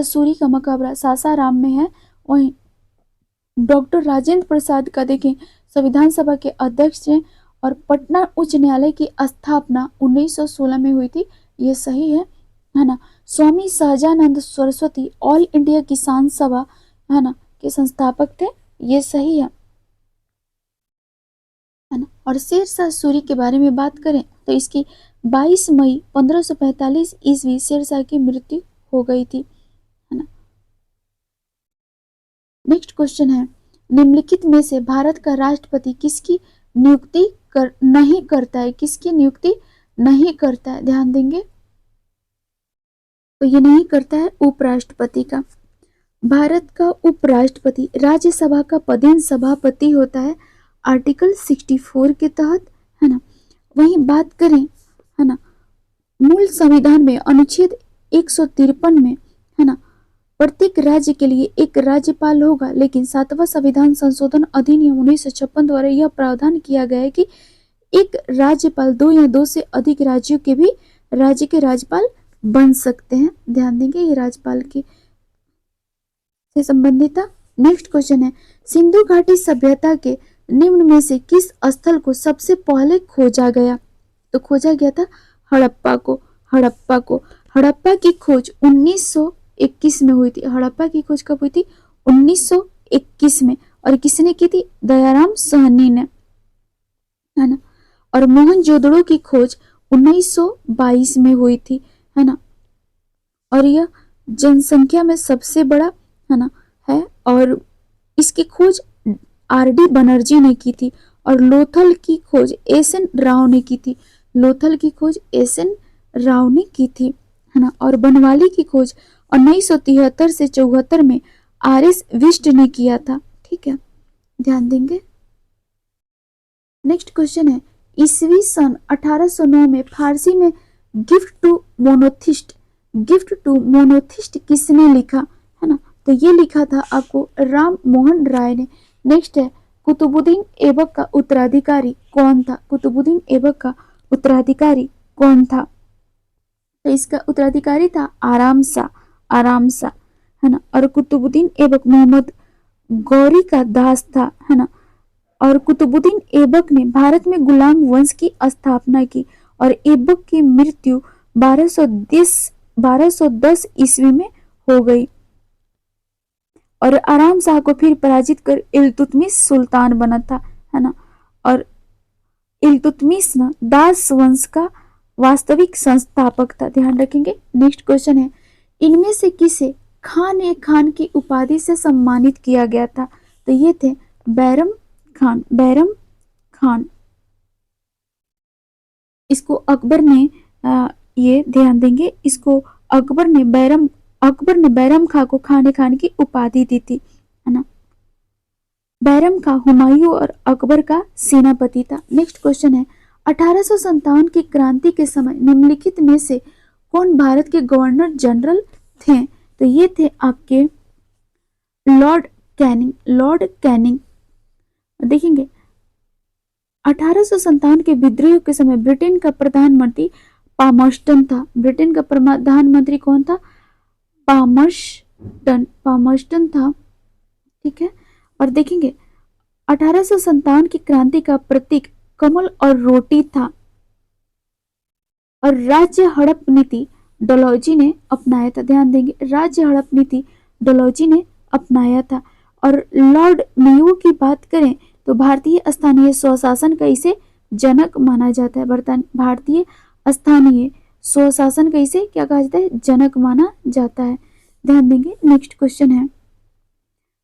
सूरी का मकबरा सासाराम में है। वहीं डॉक्टर राजेंद्र प्रसाद का देखें संविधान सभा के अध्यक्ष हैं और पटना उच्च न्यायालय की स्थापना 1916 में हुई थी, ये सही है ना। स्वामी सहजानंद सरस्वती ऑल इंडिया किसान सभा, है ना, के संस्थापक थे, ये सही है ना। और शेरशाह सूरी के बारे में बात करें तो इसकी 22 मई 1545 ईस्वी शेरशाह की मृत्यु हो गई थी, है ना। नेक्स्ट क्वेश्चन है, निम्नलिखित में से भारत का राष्ट्रपति किसकी नियुक्ति नहीं करता है, किसकी नियुक्ति नहीं करता है, ध्यान देंगे। तो ये नहीं करता है उपराष्ट्रपति का। भारत का उपराष्ट्रपति राज्यसभा का पदेन सभापति होता है आर्टिकल 64 के तहत, है ना। वहीं बात करें, है ना, मूल संविधान में अनुच्छेद 153 में, है ना, प्रत्येक राज्य के लिए एक राज्यपाल होगा, लेकिन 7वां संविधान संशोधन अधिनियम 1956 द्वारा यह प्रावधान किया गया है कि एक राज्यपाल 2 या 2 से अधिक राज्यों के भी राज्य के राज्यपाल बन सकते हैं, ध्यान देंगे ये राज्यपाल की से संबंधित था। नेक्स्ट क्वेश्चन है, सिंधु घाटी सभ्यता के निम्न में से किस स्थल को सबसे पहले खोजा गया। तो खोजा गया था हड़प्पा को। हड़प्पा की खोज 1921 में हुई थी। हड़प्पा की खोज कब हुई थी, 1921 में। और किसने की थी, दयाराम साहनी ने, है ना। और मोहनजोदड़ो की खोज 1922 में हुई थी, है ना। और यह जनसंख्या में सबसे बड़ा, है ना, है। और इसकी खोज आर.डी. बनर्जी ने की थी। और लोथल की खोज एस.एन. राव ने की थी। लोथल की खोज एस.एन. राव ने की थी, है ना। और बनवाली की खोज 1973 से 74 में आर.एस. विष्ट ने किया था, ठीक है, ध्यान देंगे। नेक्स्ट क्वेश्चन है, ईस्वी सन 1809 में फारसी में गिफ्ट टू मोनोथिस्ट किसने लिखा, है ना। तो ये लिखा था आपको राम मोहन राय ने। नेक्स्ट है, कुतुबुद्दीन ऐबक का उत्तराधिकारी कौन था। कुतुबुद्दीन ऐबक का उत्तराधिकारी कौन था। तो इसका उत्तराधिकारी था आराम सा, है ना। और कुतुबुद्दीन ऐबक मोहम्मद गौरी का दास था, है ना। और कुतुबुद्दीन ऐबक ने भारत में गुलाम वंश की स्थापना की। और ऐबक की मृत्यु 1210 ईस्वी में हो गई। और आराम शाह को फिर पराजित कर इल्तुतमिश सुल्तान बना था, है ना। और इल्तुतमिश ना दास वंश का वास्तविक संस्थापक था, ध्यान रखेंगे। नेक्स्ट क्वेश्चन है, इनमें से किसे खान की उपाधि से सम्मानित किया गया था। तो ये थे बैरम खान। इसको अकबर ने ये ध्यान देंगे, इसको अकबर ने बैरम खां को खाने खान की उपाधि दी थी, है ना। बैरम खां हुमायूं और अकबर का सेनापति था। नेक्स्ट क्वेश्चन है 1857 की क्रांति के समय निम्नलिखित में से कौन भारत के गवर्नर जनरल थे? तो ये थे आपके लॉर्ड कैनिंग। देखेंगे 1857 के विद्रोह के समय ब्रिटेन का प्रधानमंत्री पामर्स्टन था। ब्रिटेन का प्रधानमंत्री कौन था? पामर्स्टन था, ठीक है। और देखेंगे 1857 की क्रांति का प्रतीक कमल और रोटी था। और राज्य हड़प नीति डलहौजी ने अपनाया था। ध्यान देंगे, राज्य हड़प नीति डलहौजी ने अपनाया था। और लॉर्ड मेयो की बात करें तो भारतीय स्थानीय स्वशासन का इसे जनक माना जाता है। भारतीय स्थानीय स्वशासन का इसे क्या कहा जाता है? जनक माना जाता है। ध्यान देंगे। नेक्स्ट क्वेश्चन है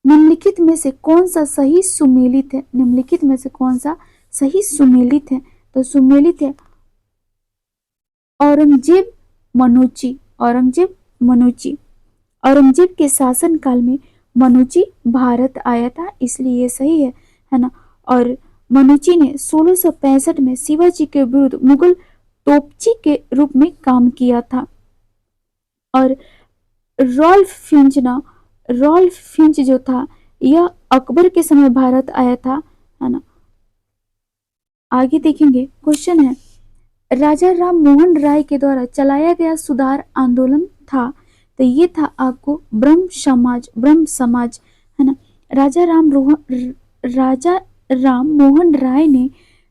निम्नलिखित में से कौन सा सही सुमेलित है? निम्नलिखित में से कौन सा सही सुमेलित है? तो सुमेलित है औरंगजेब मनुची। औरंगजेब के शासन काल में मनुची भारत आया था, इसलिए ये सही है ना। और मनुची ने 1665 में शिवाजी के विरुद्ध मुगल तोपची के रूप में काम किया था। और रॉल्फ फिंच जो था यह अकबर के समय भारत आया था, है ना। आगे देखेंगे क्वेश्चन है राजा राम मोहन राय के द्वारा चलाया गया सुधार आंदोलन था। तो ये था आपको ब्रह्म समाज, है ना। राजा राम मोहन राय ने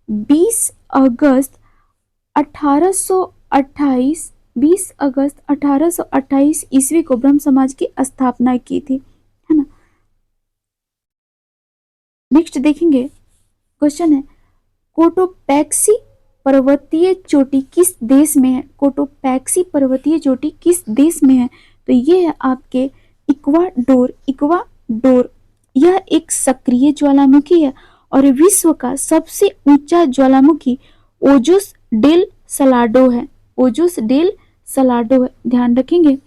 20 अगस्त 1828 ईस्वी को ब्रह्म समाज की स्थापना की थी, है ना। नेक्स्ट देखेंगे क्वेश्चन है कोटोपैक्सी पर्वतीय चोटी किस देश में है? कोटोपैक्सी पर्वतीय चोटी किस देश में है? तो ये है आपके इक्वाडोर। यह एक सक्रिय ज्वालामुखी है और विश्व का सबसे ऊंचा ज्वालामुखी ओजोस डेल सलाडो है। ध्यान रखेंगे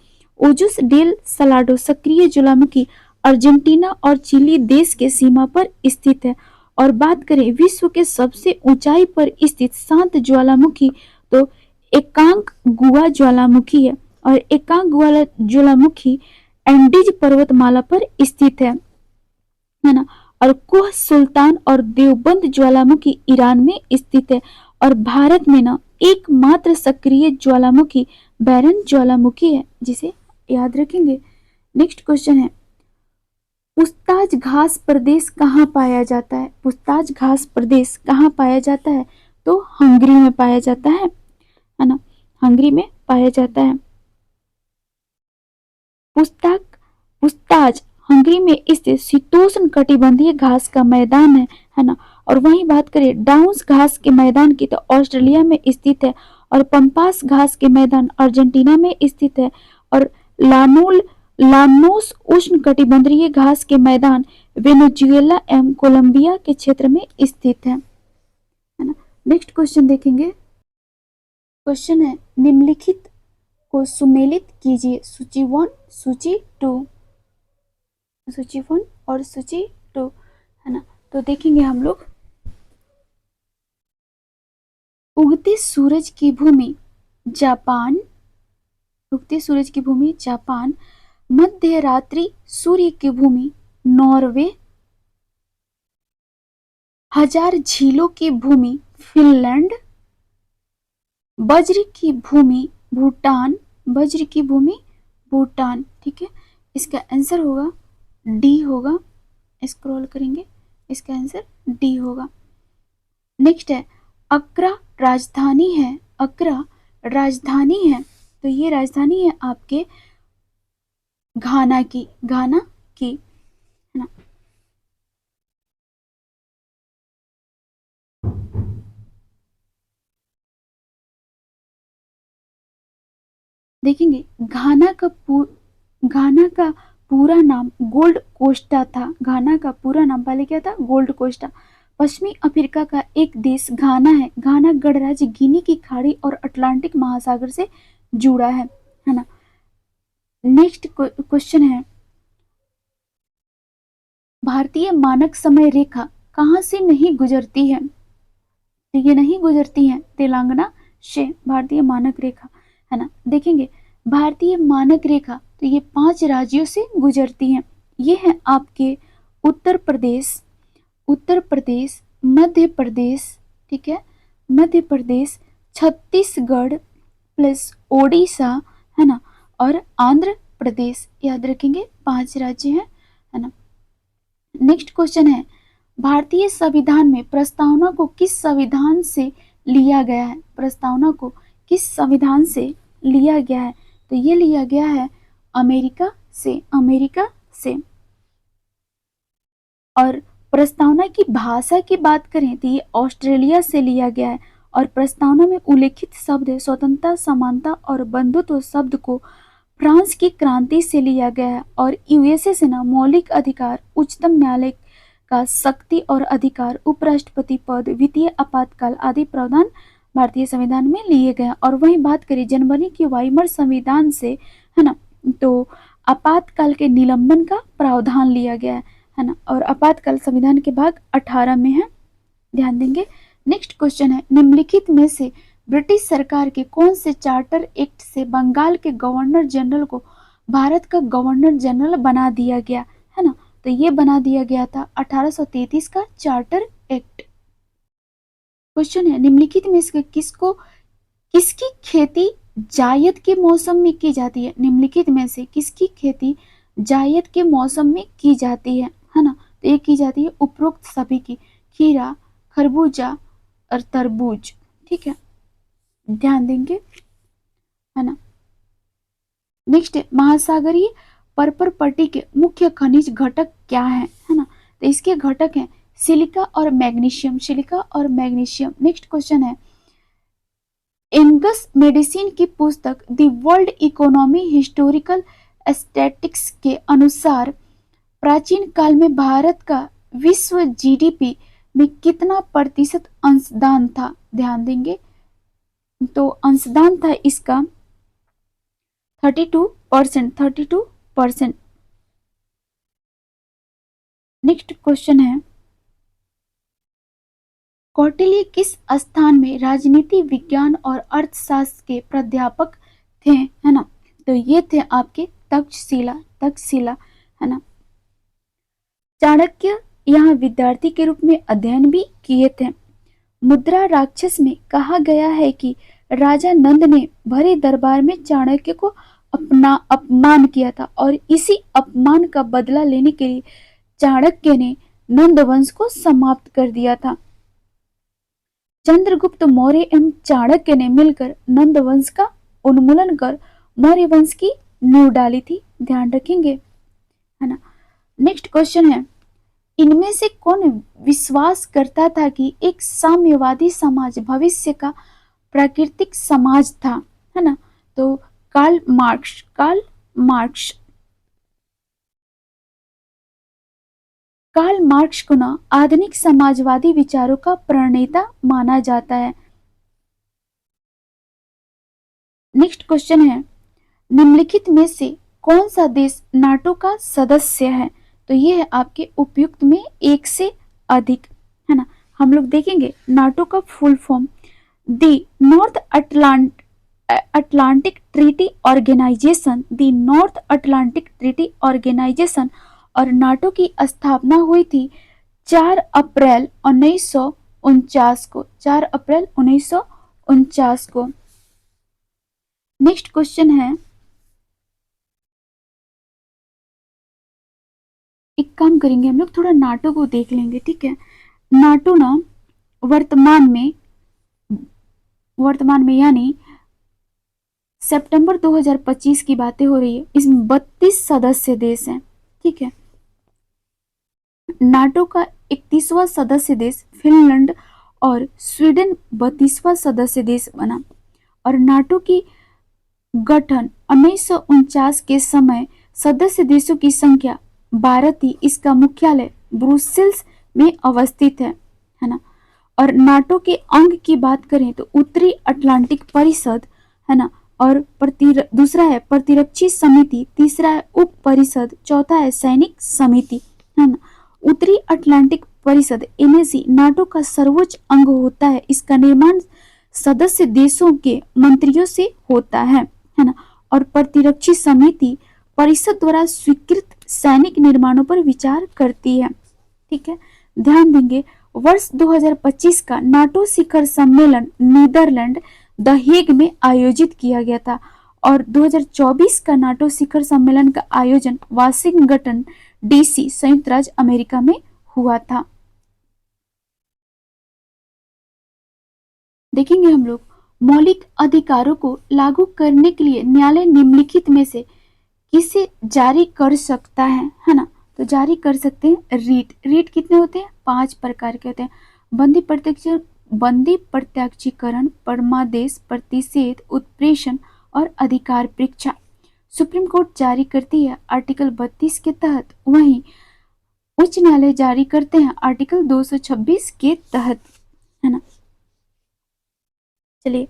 ओजोस डेल सलाडो सक्रिय ज्वालामुखी अर्जेंटीना और चिली देश के सीमा पर स्थित है। और बात करें विश्व के सबसे ऊंचाई पर स्थित शांत ज्वालामुखी तो एकांक गुआ ज्वालामुखी है। और एकांक गुआ ज्वालामुखी एंडीज पर्वतमाला पर स्थित है ना। और कोह सुल्तान और देवबंद ज्वालामुखी ईरान में स्थित है। और भारत में ना एकमात्र सक्रिय ज्वालामुखी बैरन ज्वालामुखी है, जिसे याद रखेंगे। नेक्स्ट क्वेश्चन है पुछताछ घास प्रदेश कहाँ पाया जाता है? पुछताछ घास प्रदेश कहाँ पाया जाता है? तो हंगरी में पाया जाता है ना। हंगरी में पाया जाता है। पुछताछ हंगरी में स्थित शीतोष्ण कटिबंधीय घास का मैदान है ना। और वहीं बात करें डाउन्स घास के मैदान की तो ऑस्ट्रेलिया में स्थित है। और पंपास घास के मैदान अर्जेंटीना में स्थित है। और लानोस उष्ण कटिबंधीय घास के मैदान वेनेजुएला एवं कोलंबिया के क्षेत्र में स्थित है ना। नेक्स्ट क्वेश्चन देखेंगे। क्वेश्चन है निम्नलिखित को सुमेलित कीजिए। सूची 1 सूची 2 और सूची 2, है ना। तो देखेंगे हम लोग उगते सूरज की भूमि जापान, मध्य रात्रि सूर्य की भूमि नॉर्वे, हजार झीलों की भूमि फिनलैंड, वज्र की भूमि भूटान, ठीक है। इसका आंसर होगा डी होगा। स्क्रॉल करेंगे, इसका आंसर डी होगा। नेक्स्ट है अक्रा राजधानी है तो ये राजधानी है आपके घाना की, है ना। देखेंगे घाना का पूरा नाम गोल्ड कोस्टा था। घाना का पूरा नाम पहले क्या था? Gold Costa. पश्चिमी अफ्रीका का एक देश घाना है। घाना गणराज्य गिनी की खाड़ी और अटलांटिक महासागर से जुड़ा है ना। नेक्स्ट क्वेश्चन है, भारतीय मानक समय रेखा कहाँ से नहीं गुजरती है? तो ये नहीं गुजरती है तेलंगाना से भारतीय मानक रेखा, है ना। देखेंगे भारतीय मानक रेखा तो ये 5 राज्यों से गुजरती है। ये है आपके उत्तर प्रदेश, मध्य प्रदेश, ठीक है, मध्य प्रदेश, छत्तीसगढ़ प्लस ओडिशा, है ना, और आंध्र प्रदेश। याद रखेंगे 5 राज्य हैं, है ना। नेक्स्ट क्वेश्चन है, भारतीय संविधान में प्रस्तावना को किस संविधान से लिया गया है? प्रस्तावना को किस संविधान से लिया गया है? तो ये लिया गया है अमेरिका से, अमेरिका से। और प्रस्तावना की भाषा की बात करें तो ये ऑस्ट्रेलिया से लिया गया है। और प्रस्तावना में उल्लेखित शब्द है स्वतंत्रता, समानता और बंधुत्व शब्द को फ्रांस की क्रांति से लिया गया है। और यूएसए से ना मौलिक अधिकार, उच्चतम न्यायालय का शक्ति और अधिकार, उपराष्ट्रपति पद, वित्तीय आपातकाल आदि प्रावधान भारतीय संविधान में लिए गए। और वहीं बात करें जनवरी की वाइमर संविधान से, है ना, तो आपातकाल के निलंबन का प्रावधान लिया गया है ना। और आपातकाल संविधान के भाग 18 में है, ध्यान देंगे। नेक्स्ट क्वेश्चन है, निम्नलिखित में से ब्रिटिश सरकार के कौन से चार्टर एक्ट से बंगाल के गवर्नर जनरल को भारत का गवर्नर जनरल बना दिया गया, है ना? तो ये बना दिया गया था 1833 का चार्टर एक्ट। क्वेश्चन है, निम्नलिखित में से किसकी खेती जायद के मौसम में की जाती है? निम्नलिखित में से किसकी खेती जायद के मौसम में की जाती है ना? तो ये की जाती है उपरोक्त सभी की, खीरा, खरबूजा और तरबूज, ठीक है, ध्यान देंगे, है ना। नेक्स्ट है, महासागरीय पर्पर पट्टी के मुख्य खनिज घटक क्या है ना? तो इसके घटक हैं सिलिका और मैग्नीशियम, सिलिका और मैग्नीशियम। नेक्स्ट क्वेश्चन है, एंगस मेडिसिन की पुस्तक the world economy historical statistics के अनुसार प्राचीन काल में भारत का विश्व जीडीपी में कितना प्रतिशत अंशदान था? ध्यान देंगे, तो अंशदान था इसका 32%, 32%। नेक्स्ट क्वेश्चन है, कौटिल्य किस स्थान में राजनीति विज्ञान और अर्थशास्त्र के प्राध्यापक थे, है ना? तो ये थे आपके तक्षशिला, तक्षशिला, है ना। चाणक्य यहाँ विद्यार्थी के रूप में अध्ययन भी किए थे। मुद्रा राक्षस में कहा गया है कि राजा नंद ने भरे दरबार में चाणक्य को अपना अपमान किया था और इसी अपमान का बदला लेने के लिए चाणक्य ने नंद वंश को समाप्त कर दिया था। चंद्रगुप्त मौर्य एवं चाणक्य ने मिलकर नंद वंश का उन्मूलन कर मौर्य वंश की नींव डाली थी, ध्यान रखेंगे, है ना। नेक्स्ट क्वेश्चन है, इनमें से कौन विश्वास करता था कि एक साम्यवादी समाज भविष्य का प्राकृतिक समाज था, है ना? तो कार्ल मार्क्स, कार्ल मार्क्स को ना आधुनिक समाजवादी विचारों का प्रणेता माना जाता है। नेक्स्ट क्वेश्चन है, निम्नलिखित में से कौन सा देश नाटो का सदस्य है? तो ये है आपके उपयुक्त में एक से अधिक, है ना। हम लोग देखेंगे नाटो का full form the North Atlantic Treaty Organization, the North Atlantic Treaty Organization. और नाटो की स्थापना हुई थी 4 अप्रैल 1949 को, 4 अप्रैल 1949 को। नेक्स्ट क्वेश्चन है, एक काम करेंगे हम लोग थोड़ा नाटो को देख लेंगे, ठीक है। नाटो ना वर्तमान में यानी सितंबर 2025 की बातें हो रही है, इसमें 32 सदस्य देश हैं, ठीक है। नाटो का 31वां सदस्य देश फिनलैंड और स्वीडन 32वां सदस्य देश बना। और नाटो की गठन 1949 के समय सदस्य देशों की संख्या 12 थी। इसका मुख्यालय ब्रुसेल्स में अवस्थित है ना। और नाटो के अंग की बात करें तो उत्तरी अटलांटिक परिषद, है ना, और दूसरा है प्रतिरक्षी समिति, तीसरा है उप परिषद, चौथा है सैनिक समिति, है ना। उत्तरी अटलांटिक परिषद एनएसी नाटो का सर्वोच्च अंग होता है। इसका निर्माण सदस्य देशों के मंत्रियों से होता है ना। और प्रतिरक्षी समिति परिषद द्वारा स्वीकृत सैनिक निर्माणों पर विचार करती है। ठीक है, ध्यान देंगे वर्ष 2025 का नाटो शिखर सम्मेलन नीदरलैंड द हेग में आयोजित किया गया था और 2024 का नाटो शिखर सम्मेलन का आयोजन वाशिंगटन डीसी संयुक्त राज्य अमेरिका में हुआ था। देखेंगे हम लोग मौलिक अधिकारों को लागू करने के लिए न्यायालय निम्नलिखित में से किसे जारी कर सकता है ना। तो जारी कर सकते हैं रीट कितने होते हैं? 5 प्रकार के होते हैं। बंदी प्रत्यक्षीकरण, परमादेश, प्रतिषेध, उत्प्रेषण और अधिकार परीक्षा सुप्रीम कोर्ट जारी करती है आर्टिकल 32 के तहत, वहीं उच्च न्यायालय जारी करते हैं आर्टिकल 226 के तहत, है ना। चलिए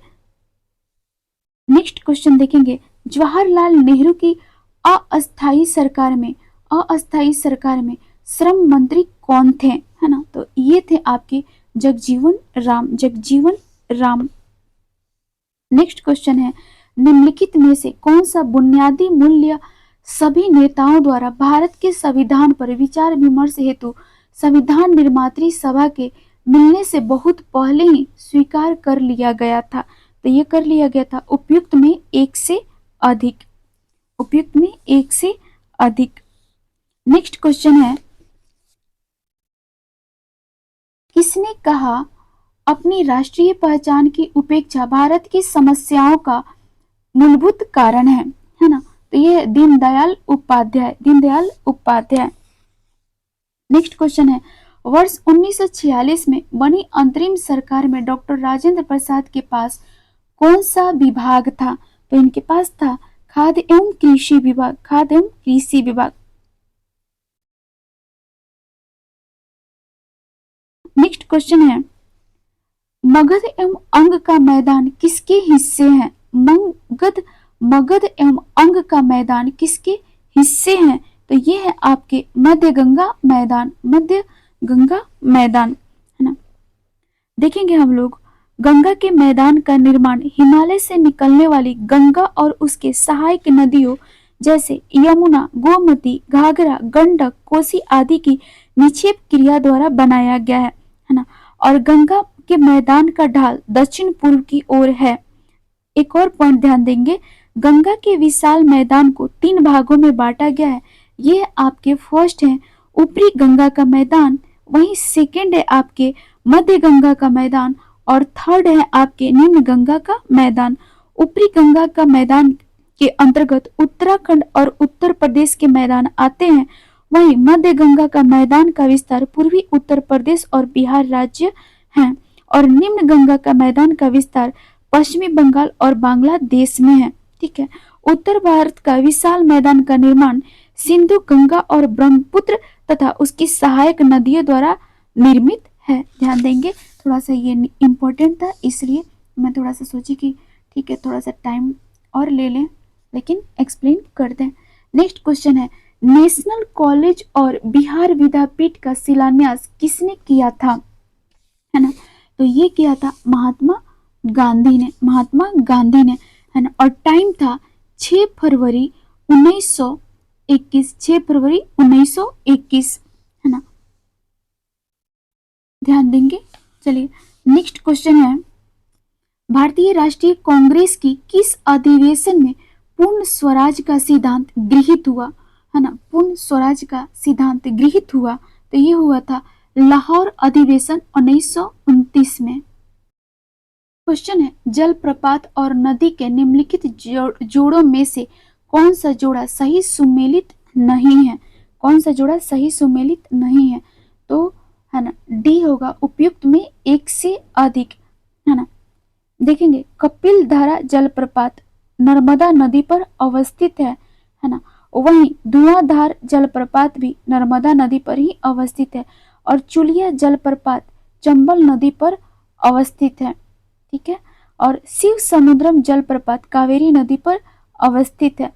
नेक्स्ट क्वेश्चन देखेंगे। जवाहरलाल नेहरू की अस्थायी सरकार में श्रम मंत्री कौन थे, है ना। तो ये थे आपके जगजीवन राम। नेक्स्ट क्वेश्चन है निम्नलिखित में से कौन सा बुनियादी मूल्य सभी नेताओं द्वारा भारत के संविधान पर विचार विमर्श हेतु संविधान निर्मात्री सभा के मिलने से बहुत पहले ही स्वीकार कर लिया गया था? तो ये कर लिया गया था उपयुक्त में एक से अधिक। नेक्स्ट क्वेश्चन है किसने कहा अपनी राष्ट्रीय पहचान की उपेक्षा भारत की समस्याओं का मूलभूत कारण है ना। तो ये दीनदयाल उपाध्याय। नेक्स्ट क्वेश्चन है वर्ष 1946 में बनी अंतरिम सरकार में डॉक्टर राजेंद्र प्रसाद के पास कौन सा विभाग था? तो इनके पास था खाद्य एवं कृषि विभाग। नेक्स्ट क्वेश्चन है मगध एवं अंग का मैदान किसके हिस्से हैं? मगध एवं अंग का मैदान किसके हिस्से हैं? तो ये है आपके मध्य गंगा मैदान, है ना। देखेंगे हम लोग गंगा के मैदान का निर्माण हिमालय से निकलने वाली गंगा और उसके सहायक नदियों जैसे यमुना, गोमती, घाघरा, गंडक, कोसी आदि की निक्षेप क्रिया द्वारा बनाया गया है ना। और गंगा के मैदान का ढाल दक्षिण पूर्व की ओर है। एक और पॉइंट ध्यान देंगे गंगा के विशाल मैदान को 3 भागों में बांटा गया है। ये आपके फर्स्ट है ऊपरी गंगा का मैदान, वहीं सेकेंड है आपके मध्य गंगा का मैदान और थर्ड है आपके निम्न गंगा का मैदान। ऊपरी गंगा का मैदान के अंतर्गत उत्तराखंड और उत्तर प्रदेश के मैदान आते हैं, वहीं मध्य गंगा का मैदान का विस्तार पूर्वी उत्तर प्रदेश और बिहार राज्य है और निम्न गंगा का मैदान का विस्तार पश्चिमी बंगाल और बांग्लादेश में है। ठीक है, उत्तर भारत का विशाल मैदान का निर्माण सिंधु, गंगा और ब्रह्मपुत्र तथा उसकी सहायक नदियों द्वारा निर्मित है। ध्यान देंगे थोड़ा सा ये इम्पोर्टेंट था, इसलिए मैं थोड़ा सा सोची कि ठीक है थोड़ा सा टाइम और ले लें, लेकिन एक्सप्लेन कर दें। नेक्स्ट क्वेश्चन है नेशनल कॉलेज और बिहार विद्यापीठ का शिलान्यास किसने किया था, है ना। तो ये किया था महात्मा गांधी ने, है ना। और टाइम था 6 फरवरी 1921, है ना। ध्यान देंगे। चलिए नेक्स्ट क्वेश्चन है भारतीय राष्ट्रीय कांग्रेस की किस अधिवेशन में पूर्ण स्वराज का सिद्धांत गृहीत हुआ, है ना। पूर्ण स्वराज का सिद्धांत गृहीत हुआ तो ये हुआ था लाहौर अधिवेशन 1929 में। क्वेश्चन है जलप्रपात और नदी के निम्नलिखित जोड़ों में से कौन सा जोड़ा सही सुमेलित नहीं है? तो है ना डी होगा उपयुक्त में एक से अधिक, है ना। देखेंगे कपिल धारा जलप्रपात नर्मदा नदी पर अवस्थित है ना। वहीं धुआंधार जलप्रपात भी नर्मदा नदी पर ही अवस्थित है और चुलिया जलप्रपात चंबल नदी पर अवस्थित है। ठीक है, और शिव समुद्रम जलप्रपात कावेरी नदी पर अवस्थित है।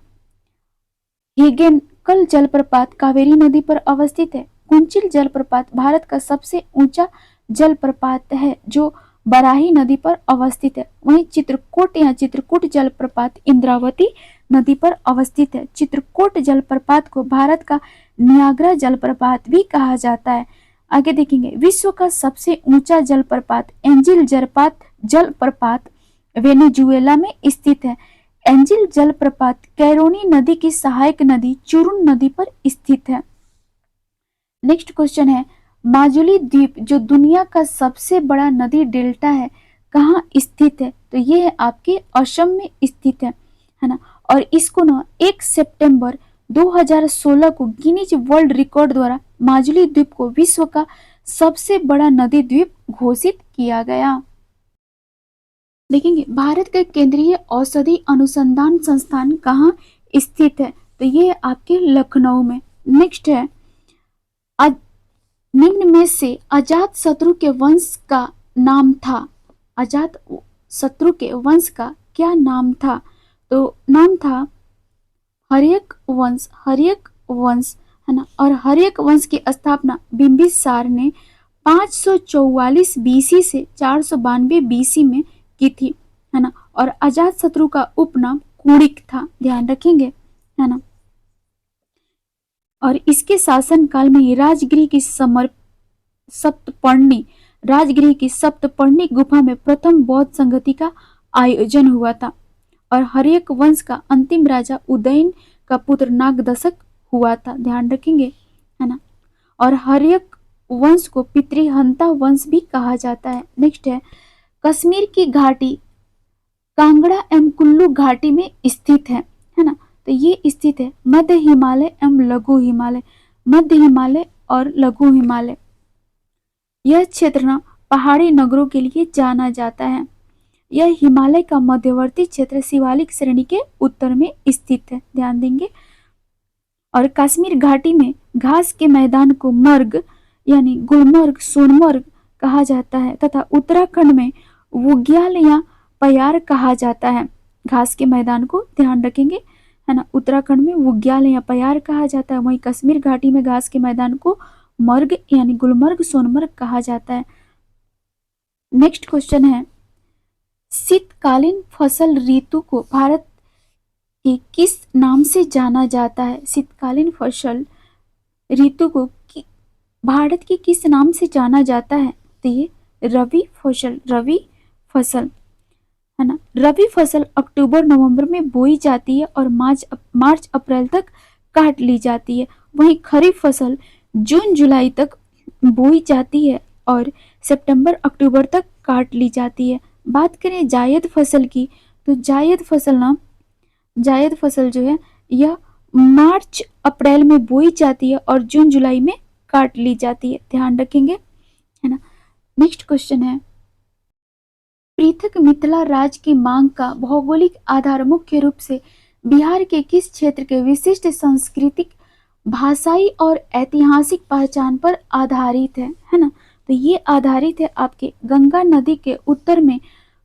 हेगेनकल जलप्रपात कावेरी नदी पर अवस्थित है। कुंचिल जलप्रपात भारत का सबसे ऊंचा जलप्रपात है जो बराही नदी पर अवस्थित है। वहीं चित्रकूट या चित्रकूट जलप्रपात इंद्रावती नदी पर अवस्थित है। चित्रकूट जलप्रपात को भारत का नियाग्रा जलप्रपात भी कहा जाता है। आगे देखेंगे, विश्व का सबसे ऊंचा जलप्रपात एंजिल जलप्रपात वेनेजुएला में स्थित है। एंजिल जलप्रपात कैरोनी नदी की सहायक नदी चुरुन नदी पर स्थित है। नेक्स्ट क्वेश्चन है, माजुली द्वीप जो दुनिया का सबसे बड़ा नदी डेल्टा है कहाँ स्थित है? तो ये है आपके असम में स्थित है ना। और इसको ना 1 सितंबर 2016 को गिनीज वर्ल्ड रिकॉर्ड द्वारा माजुली द्वीप को विश्व का सबसे बड़ा नदी द्वीप घोषित किया गया। देखेंगे, भारत का केंद्रीय औषधि अनुसंधान संस्थान कहाँ स्थित है? तो ये आपके लखनऊ में। नेक्स्ट है, निम्न में से अजात शत्रु के वंश का नाम था। अजात शत्रु के वंश का क्या नाम था? तो नाम था हर्यक वंश है ना। और हर्यक वंश की स्थापना बिंबिसार ने 544 बीसी से 492 बीसी में की थी है ना। और अजात शत्रु का उपनाम कुणिक था, ध्यान रखेंगे है ना। और इसके शासनकाल में राजगृह की सप्तपर्णी गुफा में प्रथम बौद्ध संगति का आयोजन हुआ था। और हर्यक वंश का अंतिम राजा उदयन का पुत्र नागदशक हुआ था, ध्यान रखेंगे है ना। और हर्यक वंश को पितृहंता वंश भी कहा जाता है। नेक्स्ट है, कश्मीर की घाटी कांगड़ा एवं कुल्लू घाटी में स्थित है ना। तो ये स्थित है मध्य हिमालय एवं लघु हिमालय, मध्य हिमालय और लघु हिमालय। यह क्षेत्र ना पहाड़ी नगरों के लिए जाना जाता है। यह हिमालय का मध्यवर्ती क्षेत्र शिवालिक श्रेणी के उत्तर में स्थित है, ध्यान देंगे। और कश्मीर घाटी में घास के मैदान को मर्ग यानी गुलमर्ग सोनमर्ग कहा जाता है तथा उत्तराखंड में वुग्याल या पयार कहा जाता है। घास के मैदान को ध्यान रखेंगे है ना, उत्तराखंड में वुग्याल या पयार कहा जाता है। वहीं कश्मीर घाटी में घास के मैदान को मर्ग यानी गुलमर्ग सोनमर्ग कहा जाता है। नेक्स्ट क्वेश्चन है, शीतकालीन फसल ऋतु को भारत के किस नाम से जाना जाता है? शीतकालीन फसल ऋतु को भारत के किस नाम से जाना जाता है? तो ये रबी फसल है ना। रबी फसल अक्टूबर नवंबर में बोई जाती है और मार्च अप्रैल तक काट ली जाती है। वहीं खरीफ फसल जून जुलाई तक बोई जाती है और सितंबर अक्टूबर तक काट ली जाती है। बात करें जायद फसल की, तो जायद फसल जो है यह मार्च अप्रैल में बोई जाती है और जून जुलाई में काट ली जाती है, ध्यान रखेंगे है ना। नेक्स्ट क्वेश्चन है, पृथक मिथिला राज्य की मांग का भौगोलिक आधार मुख्य रूप से बिहार के किस क्षेत्र के विशिष्ट सांस्कृतिक, भाषाई और ऐतिहासिक पहचान पर आधारित है ना। तो ये आधारित है आपके गंगा नदी के उत्तर में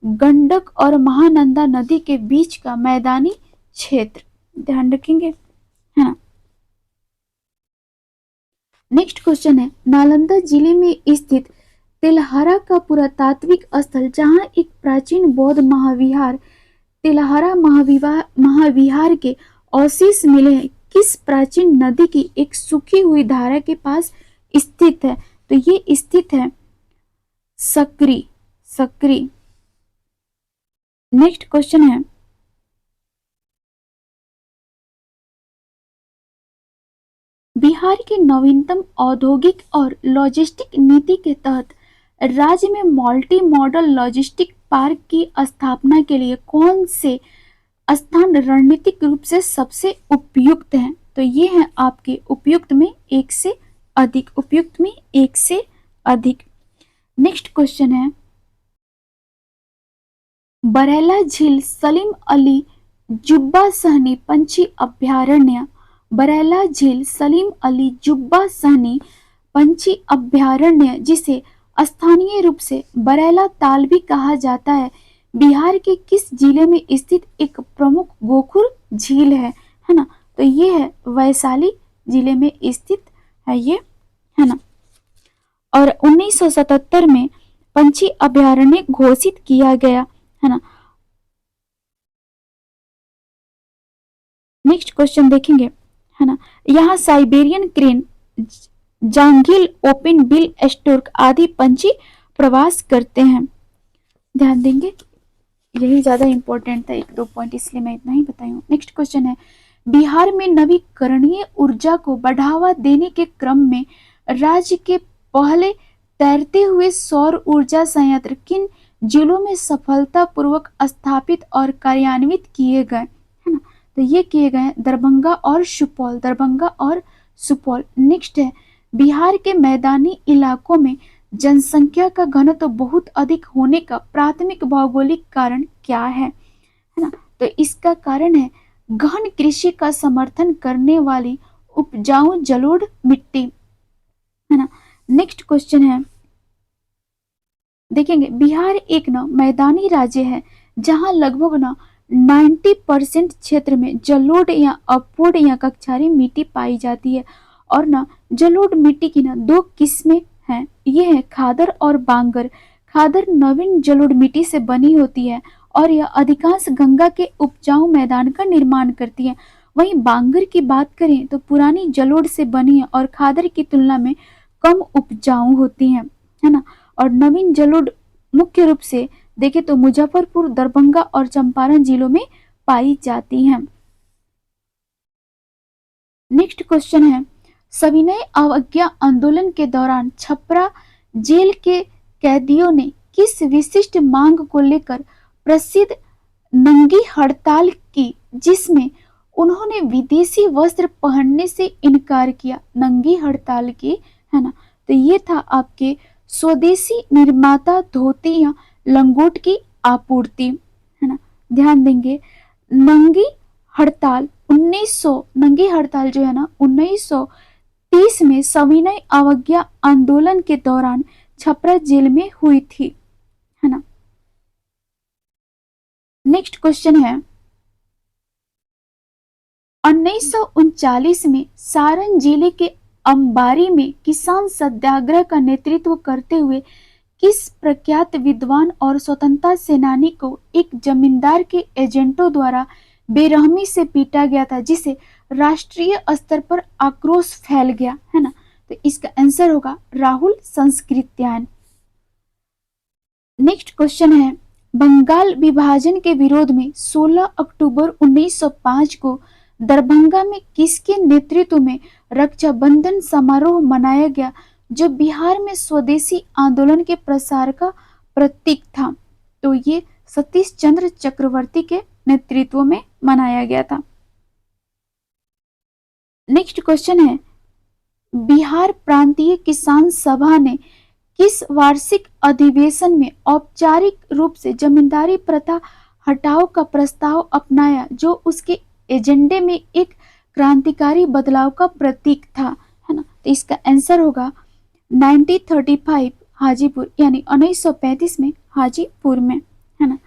गंडक और महानंदा नदी के बीच का मैदानी क्षेत्र, ध्यान रखेंगे है ना। नेक्स्ट क्वेश्चन है, नालंदा जिले में स्थित तिलहरा का पुरातात्विक स्थल जहां एक प्राचीन बौद्ध महाविहार तिलहरा महाविहार के अवशेष मिले हैं, किस प्राचीन नदी की एक सूखी हुई धारा के पास स्थित है? तो ये स्थित है सकरी। नेक्स्ट क्वेश्चन है, बिहार की नवीनतम औद्योगिक और लॉजिस्टिक नीति के तहत राज्य में मल्टी मॉडल लॉजिस्टिक पार्क की स्थापना के लिए कौन से स्थान रणनीतिक रूप से सबसे उपयुक्त हैं? तो ये है आपके उपयुक्त में एक से अधिक। नेक्स्ट क्वेश्चन है, बरैला झील सलीम अली जुब्बा सहनी पंछी अभ्यारण्य, बरैला झील सलीम अली जुब्बा सहनी पंछी अभ्यारण्य जिसे स्थानीय रूप से बरैला ताल भी कहा जाता है, बिहार के किस जिले में स्थित एक प्रमुख गोखुर झील है ना? तो ये है वैशाली जिले में स्थित है ये, है ना। और 1977 में पंछी अभयारण्य घोषित किया गया, है ना। नेक्स्ट क्वेश्चन देखेंगे, है ना। यहाँ साइबेरियन क्रेन, जांगिल, ओपन बिल स्टोर्क आदि पंछी प्रवास करते हैं। ध्यान देंगे, यही ज्यादा इंपॉर्टेंट था, 1-2 पॉइंट, इसलिए मैं इतना ही बताई हूँ। नेक्स्ट क्वेश्चन है, बिहार में नवीकरणीय ऊर्जा को बढ़ावा देने के क्रम में राज्य के पहले तैरते हुए सौर ऊर्जा संयंत्र किन जिलों में सफलतापूर्वक स्थापित और कार्यान्वित किए गए, है ना? तो ये किए गए दरभंगा और सुपौल, दरभंगा और सुपौल। नेक्स्ट है, बिहार के मैदानी इलाकों में जनसंख्या का घनत्व बहुत अधिक होने का प्राथमिक भौगोलिक कारण क्या है ना? तो इसका कारण है गहन कृषि का समर्थन करने वाली उपजाऊ जलोढ़ मिट्टी, है ना। नेक्स्ट क्वेश्चन है, देखेंगे, बिहार एक ना मैदानी राज्य है जहां लगभग ना 90% क्षेत्र में जलोढ़ या अपौढ़ या कक्षारी मिट्टी पाई जाती है। और ना जलोढ़ मिट्टी की ना 2 किस्में हैं, ये है खादर और बांगर। खादर नवीन जलोढ़ मिट्टी से बनी होती है और यह अधिकांश गंगा के उपजाऊ मैदान का निर्माण करती है। वहीं बांगर की बात करें तो पुरानी जलोढ़ से बनी है और खादर की तुलना में कम उपजाऊ होती है ना। और नवीन जलोढ़ मुख्य रूप से देखें तो मुजफ्फरपुर, दरभंगा और चंपारण जिलों में पाई जाती हैं। नेक्स्ट क्वेश्चन है, सविनय अवज्ञा आंदोलन के दौरान छपरा जेल के कैदियों ने किस विशिष्ट मांग को लेकर प्रसिद्ध नंगी हड़ताल की जिसमें उन्होंने विदेशी वस्त्र पहनने से इनकार किया? नंगी हड़ताल की, है ना। तो ये था आपके स्वदेशी निर्माता धोती या लंगोट की आपूर्ति, है ना। ध्यान देंगे, नंगी हड़ताल 1900, नंगी हड़ताल जो है ना 1930 में सविनय अवज्ञा आंदोलन के दौरान छपरा जेल में हुई थी, है ना। नेक्स्ट क्वेश्चन है, 1939 में सारण जिले के अंबारी में किसान सत्याग्रह का नेतृत्व करते हुए किस प्रख्यात विद्वान और स्वतंत्रता सेनानी को एक जमींदार के एजेंटों द्वारा बेरहमी से पीटा गया था जिसे राष्ट्रीय स्तर पर आक्रोश फैल गया, है ना। तो इसका आंसर होगा राहुल संस्कृत्यायन। नेक्स्ट क्वेश्चन है, बंगाल विभाजन के विरोध में 16 अक्टूबर 1905 को दरभंगा में किसके नेतृत्व में रक्षाबंधन समारोह मनाया गया जो बिहार में स्वदेशी आंदोलन के प्रसार का प्रतीक था? तो ये सतीश चंद्र चक्रवर्ती के नेतृत्व में मनाया गया था। नेक्स्ट क्वेश्चन है, बिहार प्रांतीय किसान सभा ने किस वार्षिक अधिवेशन में औपचारिक रूप से जमींदारी प्रथा हटाओ का प्रस्ताव अपनाया जो उसके एजेंडे में एक क्रांतिकारी बदलाव का प्रतीक था, है ना। तो इसका आंसर होगा 1935 हाजीपुर, यानी 1935 में हाजीपुर में, है ना।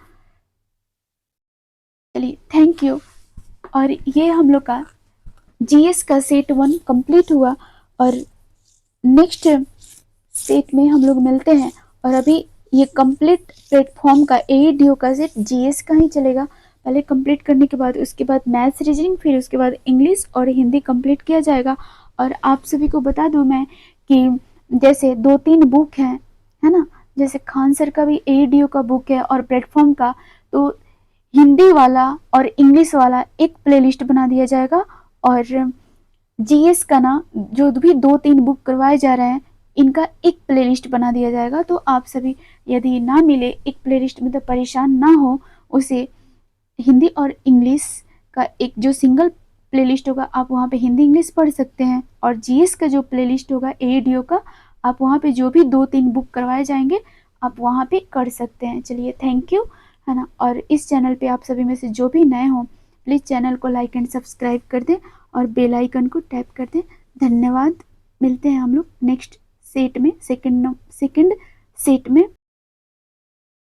चलिए, थैंक यू। और ये हम लोग का जीएस का सेट 1 कंप्लीट हुआ और नेक्स्ट सेट में हम लोग मिलते हैं। और अभी ये कंप्लीट प्लेटफॉर्म का एडीओ का सेट जीएस का ही चलेगा। पहले कंप्लीट करने के बाद उसके बाद मैथ्स, रीजनिंग, फिर उसके बाद इंग्लिश और हिंदी कंप्लीट किया जाएगा। और आप सभी को बता दूं मैं कि जैसे 2-3 बुक हैं, है ना, जैसे खान सर का भी एडीओ का बुक है और प्लेटफॉर्म का, तो हिंदी वाला और इंग्लिश वाला एक प्लेलिस्ट बना दिया जाएगा। और जीएस का ना जो भी 2-3 बुक करवाए जा रहे हैं इनका एक प्लेलिस्ट बना दिया जाएगा। तो आप सभी यदि ना मिले एक प्लेलिस्ट में तो परेशान ना हो, उसे हिंदी और इंग्लिश का एक जो सिंगल प्लेलिस्ट होगा आप वहाँ पे हिंदी इंग्लिश पढ़ सकते हैं। और जीएस का जो प्लेलिस्ट होगा एडीओ का, आप वहाँ पे जो भी 2-3 बुक करवाए जाएंगे आप वहाँ पे कर सकते हैं। चलिए, थैंक यू, है ना। और इस चैनल पे आप सभी में से जो भी नए हों प्लीज़ चैनल को लाइक एंड सब्सक्राइब कर दें और बेल आइकन को टैप कर दें। धन्यवाद। मिलते हैं हम लोग नेक्स्ट सेट में, सेकंड सेट में।